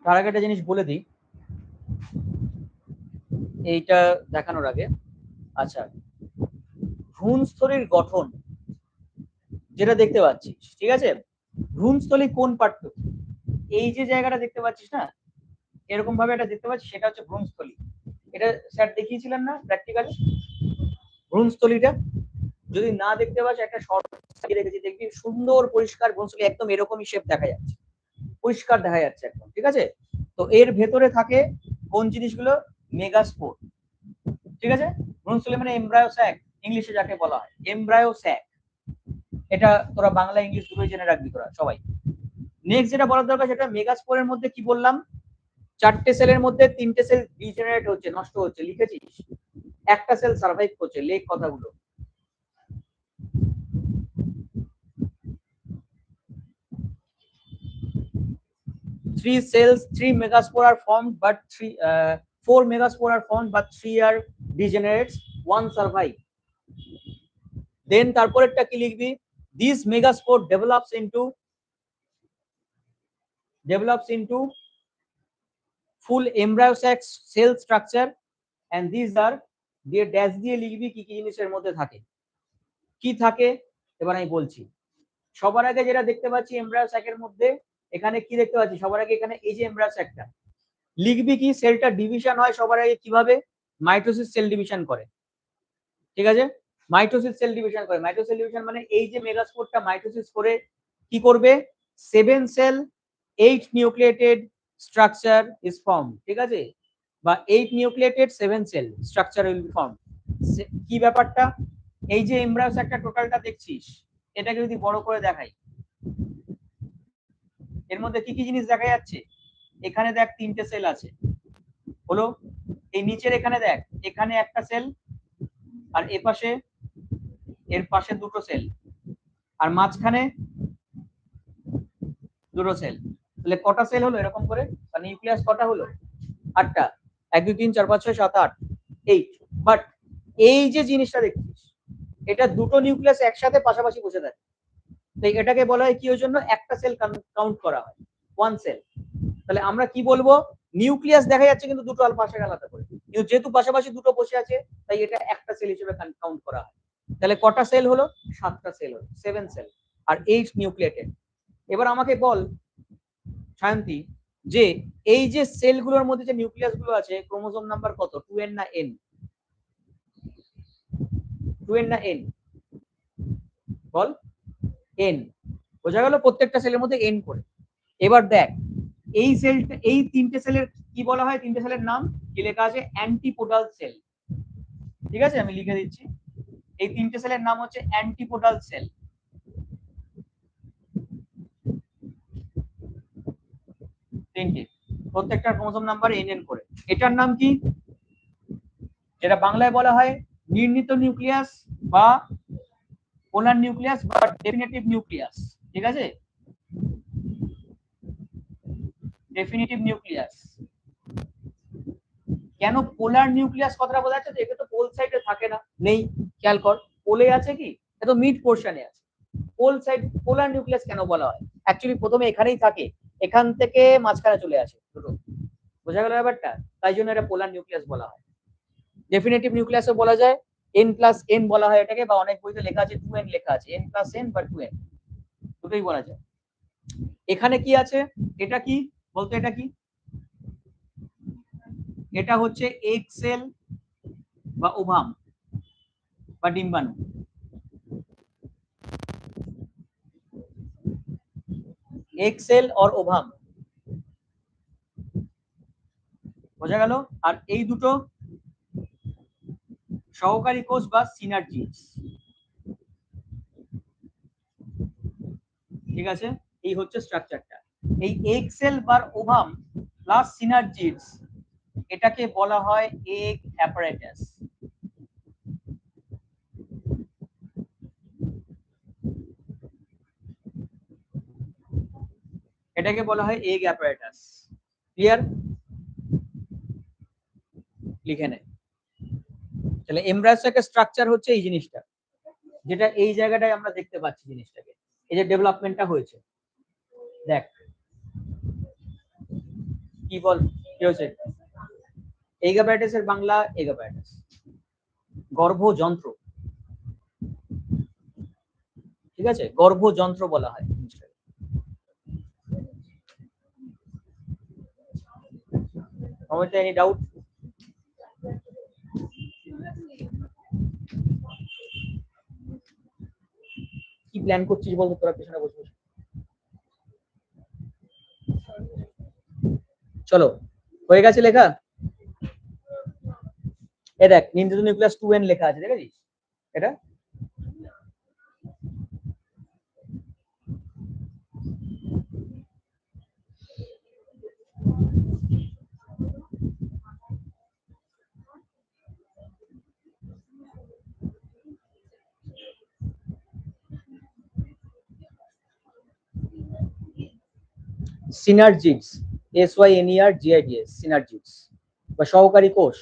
তার আগে একটা জিনিস বলে দিই এইটা দেখানোর আগে। আচ্ছা, ভ্রূণস্থলীর গঠন যেটা দেখতে পাচ্ছিস, ঠিক আছে, ভ্রূণস্থলী কোন পার্ট? এই যে জায়গাটা দেখতে পাচ্ছিস না, এরকম ভাবে এটা দেখতে পাচ্ছিস, সেটা হচ্ছে ভ্রূণস্থলী। এটা স্যার দেখিয়েছিলেন না প্র্যাকটিক্যালি ভ্রূণস্থলীটা? যদি না দেখতে পাচ্ছ একটা শর্ট রেখেছি, দেখবি সুন্দর পরিষ্কার ভ্রূণস্থলী, একদম এরকমই শেপ দেখা যাচ্ছে, পরিষ্কার দেখা যাচ্ছে একদম, ঠিক আছে। তো এর ভেতরে থাকে কোন জিনিসগুলো? মেগাস্পোর, ঠিক আছে। ভ্রূণস্থলী মানে এমব্রায়ো স্যাক, ইংলিশে যাকে বলা হয় এমব্রায়ো স্যাক। এটা তোরা বাংলা ইংলিশ দুটোই জেনে রাখবি তোরা সবাই। নেক্সট যেটা বলার দরকার, সেটা মেগাস্পোরের মধ্যে কি বললাম, 4টে সেলের মধ্যে 3টে সেল ডিজেনারেট হচ্ছে, নষ্ট হচ্ছে, লিখেছিস। একটা সেল সার্ভাইভ করছে, লেখ কথাগুলো। Three megaspore are formed, but 4 megaspore are formed, but 3 are degenerates, 1 survive. Then তারপরেরটা কি লিখবি? This megaspore develops into full embryo sac cell structure, and these are দিয়ে ড্যাশ দিয়ে লিখবি কি কি জিনিসের মধ্যে থাকে, কি থাকে এবার আমি বলছি। সবার আগে যেটা দেখতে পাচ্ছি এমব্রায়ো স্যাকের মধ্যে, এখানে কি দেখতে পাচ্ছি সবার আগে? এখানে এই যে এমব্রায়ো স্যাকটা, লিখবি কি সেলটা ডিভিশন হয় সবার আগে কিভাবে? মাইটোসিস সেল ডিভিশন করে, ঠিক আছে। মাইটোসিস সেল ডিভিশন করে, মাইটোসিস ডিভিশন মানে এই যে মেগাস্পোরটা মাইটোসিস করে কি করবে? 7 cell 8 nucleated structure is form, ঠিক আছে, বা 8 nucleated 7 cell structure will be form. কি ব্যাপারটা? এই যে এমব্রায়ো স্যাকটা টোটালটা দেখছিস, এটাকে যদি বড় করে দেখাই, এর মধ্যে কি কি জিনিস দেখা যাচ্ছে? এখানে দেখ 3টে সেল আছে, হলো। এই নিচের এখানে দেখ, এখানে একটা সেল, আর এপাশে এর পাশে 2টো সেল, আর মাঝখানে 2টো সেল। তাহলে কটা সেল হলো এরকম করে? বা নিউক্লিয়াস কটা হলো? 8টা। 1 2 3 4 5 6 7 8, 8। বাট এই যে জিনিসটা দেখছিস, এটা 2টো নিউক্লিয়াস একসাথে পাশাপাশি বসে থাকে, তাই এটাকে বলা হয় কি ওই জন্য একটা সেল কাউন্ট করা হয়, 1 সেল। তাহলে আমরা কি বলবো? নিউক্লিয়াস দেখা যাচ্ছে কিন্তু 2টো পাশে আলাদা করে, কিন্তু যেহেতু পাশাপাশি 2টো বসে আছে, তাই এটা একটা সেল হিসেবে কাউন্ট করা হয়। তাহলে কটা সেল হলো? 7টা সেল হলো, 7 সেল আর 8 নিউক্লিয়েটেড। এবার আমাকে বল সায়ন্তী, যে এই যে সেলগুলোর মধ্যে যে নিউক্লিয়াস গুলো আছে, ক্রোমোজোম নাম্বার কত? 2n না n? 2n না n? বল। n। বোঝা গেল? প্রত্যেকটা সেলের মধ্যে n করে। এবার দেখ এই সেলটা, এই 3টে সেলের কি বলা হয়? 3টে সেলের নাম কি লেখা আছে? অ্যান্টিপোডাল সেল, ঠিক আছে, আমি লিখে দিচ্ছি। এই 3টে সেলের নাম হচ্ছে অ্যান্টিপোডাল সেল। তিনটে, প্রত্যেকটা ক্রোমোজোম নাম্বার nn করে। এটার নাম কি? যেটা বাংলায় বলা হয় নির্ণীত নিউক্লিয়াস বা পোলার নিউক্লিয়াস বা ডেফিনিটিভ নিউক্লিয়াস, ঠিক আছে, ডেফিনিটিভ নিউক্লিয়াস। কেন পোলার নিউক্লিয়াস কথাটা বলা যাচ্ছে? এটা তো পোল সাইডে থাকে না, নেই, খেয়াল কর, পোলে আছে কি? এটা মিড পোর্শনে আছে। পোল সাইড, পোলার নিউক্লিয়াস কেন বলা হয়? অ্যাকচুয়ালি প্রথমে এখানেই থাকে, এখান থেকে মাঝখানে চলে আসে দুটো, বোঝা গেল ব্যাপারটা? তাই জন্য এটা পোলার নিউক্লিয়াস বলা হয়। ডেফিনিটিভ নিউক্লিয়াসও বলা যায়, n+n বলা হয় এটাকে, বা অনেক বইতে লেখা আছে 2n লেখা আছে, n+n বা 2n, দুটোই বলা যায়। এখানে কি আছে? এটা কি বলতো? এটা কি? এটা হচ্ছে এগ সেল বা ওভাম বা ডিম্বাণু। এগ সেল অর ওভাম, বোঝা গেল? আর এই দুটো সহকারী কোষ বা সিনার্জিস, ঠিক আছে। এই হচ্ছে স্ট্রাকচারটা। এই এগ সেল বা ওভাম প্লাস সিনার্জিস, এটাকে বলা হয় এগ অ্যাপারেটাস। এটাকে বলা হয় এগ অ্যাপারেটাস। ক্লিয়ার? লিখে নে। তাহলে এমব্রায়োসাকের স্ট্রাকচার হচ্ছে এই জিনিসটা, যেটা এই জায়গাটায় আমরা দেখতে পাচ্ছি জিনিসটাকে, এই যে ডেভেলপমেন্টটা হয়েছে। দেখ কি বল, কি হয়েছে? এগাপ্যারাটাস এর বাংলা এগাপ্যারাটাস, গর্ভযন্ত্র। ঠিক আছে, গর্ভযন্ত্র বলা হয় জিনিসটাকে। তোমাদের এনি ডাউট? কি প্ল্যান করছিস বলতো তোরা পেছনে বসে বসে? চলো, হয়ে গেছে লেখা। এ দেখ নিউটন নিউক্লিয়াস 2n লেখা আছে, দেখেছিস এটা? সিনার্জিডস, SYNERGIDS, সিনার্জিডস বা সহকারী কোষ।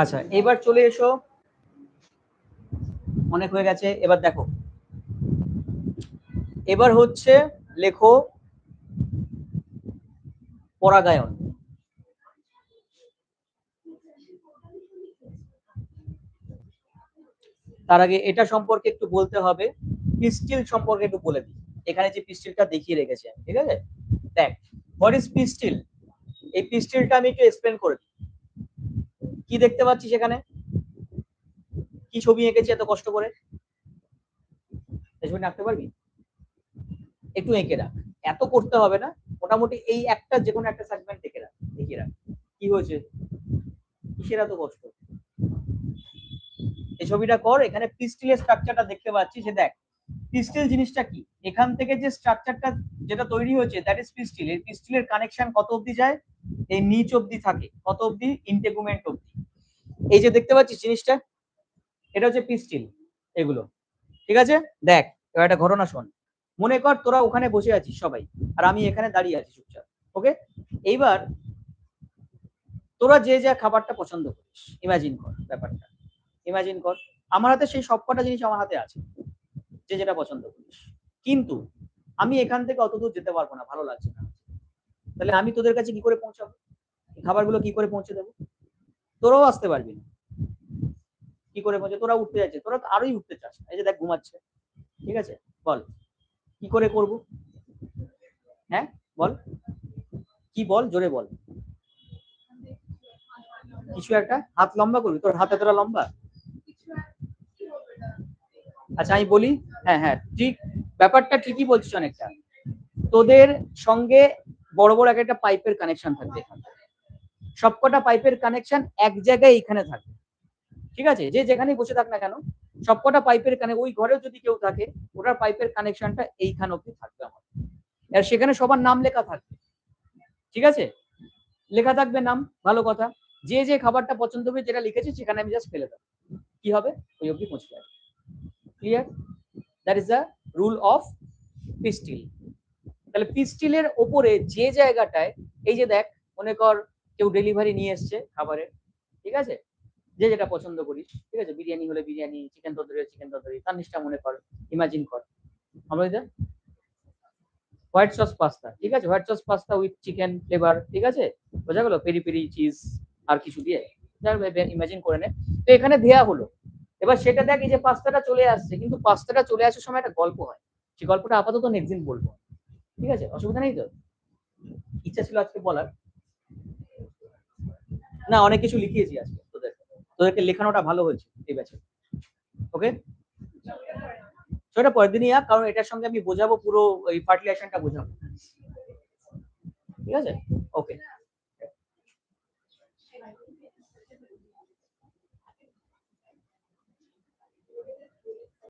আচ্ছা এবার চলে এসো, অনেক হয়ে গেছে, এবার দেখো, এবার হচ্ছে লেখো পরাগায়ন। তার আগে এটা সম্পর্কে একটু বলতে হবে, পিস্টিল সম্পর্কে একটু বলে দিই। এখানে যে পিস্টিলটা দেখিয়ে রেখেছি আমি, ঠিক আছে? দেখ, হোয়াট ইজ পিস্টিল? এই পিস্টিলটা আমি একটু এক্সপ্লেন করে দিই। কি দেখতে পাচ্ছি সেখানে? কি ছবি এঁকেছি এত কষ্ট করে? ছবি আঁকতে পারবি? একটু এঁকে রাখ, এত করতে হবে না, মোটামুটি এই একটা যে কোনো একটা সেগমেন্ট এঁকে রাখ, এঁকে রাখ। কি হয়েছে, কিসের এত কষ্ট? এই ছবিটা কর, এখানে পিস্টিলের স্ট্রাকচারটা দেখতে পাচ্ছি, সে দেখ পিস্টিল জিনিসটা কি। এখান থেকে যে স্ট্রাকচারটা যেটা তৈরি হয়েছে দ্যাট ইজ পিস্টিল। এই পিস্টিলের কানেকশন কত অবধি যায়? এই নিচ অবধি থাকে, কত অবধি? ইন্টেগুমেন্ট অবধি। এই যে দেখতে পাচ্ছিস জিনিসটা, এটা হচ্ছে পিস্টিল, এগুলো। ঠিক আছে, দেখ এবার একটা ঘটনা শোন। মনে কর তোরা ওখানে বসে আছিস সবাই, আর আমি এখানে দাঁড়িয়ে আছি চুপচাপ। ওকে, এইবার তোরা যে যা খাবারটা পছন্দ করিস, ইমাজিন কর ব্যাপারটা, ইমাজিন কর আমার হাতে সেই সব কটা জিনিস আমার হাতে আছে। যে যেটা পছন্দ করিস। কিন্তু আমি এখান থেকে অত দূর যেতে পারবো না, ভালো লাগছে না। তাহলে আমি তোদের কাছে কি করে পৌঁছাবো? খাবারগুলো কি করে পৌঁছে দেবো? তোরাও আসতে পারবি না। কি করে পৌঁছে? তোরা উঠতে যাচ্ছে, তোরা তো আরোই উঠতে চাস। এই যে দেখ ঘুমাচ্ছে, ঠিক আছে? বল কি করে করব? হ্যাঁ বল, কি বল, জোরে বল। কিছু একটা হাত লম্বা করবি, তোর হাতে তোরা লম্বা। আচ্ছা আমি বলি, হ্যাঁ হ্যাঁ ঠিক, ব্যাপারটা ঠিকই বলছিস অনেকটা। তোদের সঙ্গে বড় বড় একটা পাইপের কানেকশন থাকবে এখানে, সবকটা পাইপের কানেকশন এক জায়গায় এইখানে থাকবে, ঠিক আছে? যে যেখানেই বসে থাক না কেন, সবকটা পাইপের ওই ঘরেও যদি কেউ থাকে, ওটার পাইপের কানেকশনটা এইখান অব্দি থাকবে আমার। আর সেখানে সবার নাম লেখা থাকবে, ঠিক আছে? লেখা থাকবে নাম, ভালো কথা। যে যে খাবারটা পছন্দ হবে যেটা লিখেছে সেখানে আমি জাস্ট ফেলে দেবো, কি হবে? ওই অব্দি পৌঁছে যাবে। Clear? That is the rule of pistil. তাহলে পিস্টিলের ওপরে যে জায়গাটায়, এই যে দেখ, মনে কর কেউ ডেলিভারি নিয়ে এসছে খাবারের, ঠিক আছে? যে যেটা পছন্দ করিস, ঠিক আছে? বিরিয়ানি হলে বিরিয়ানি, চিকেন তন্দুরি চিকেন তন্দুরি, তার নিচটা মনে কর, ইমাজিন কর আমরা হোয়াইট সস পাস্তা, ঠিক আছে? White sauce pasta with chicken flavour, ঠিক আছে? বোঝা গেল? পেরি পেরি চিজ আর কিছু দিয়ে ইমাজিন করে নে। তো এখানে দেয়া হলো, এবার সেটা দেখ, এই যে পাস্তাটা চলে আসছে, কিন্তু পাস্তাটা চলে আসার সময় একটা গল্প হয়, সেই গল্পটা আপাতত নেক্সট দিন বলবো, ঠিক আছে? অসুবিধা নেই তো? ইচ্ছা ছিল আজকে বলার, না অনেক কিছু লিখিয়েছি আজকে তোদের, তোদেরকে লেখানোটা ভালো হয়েছে এই ব্যাচে। ওকে, সেটা পরের দিনই আপ, কারণ এটার সঙ্গে আমি বোঝাবো পুরো ওই ফার্টিলাইজেশনটা বোঝাবো, ঠিক আছে? ওকে।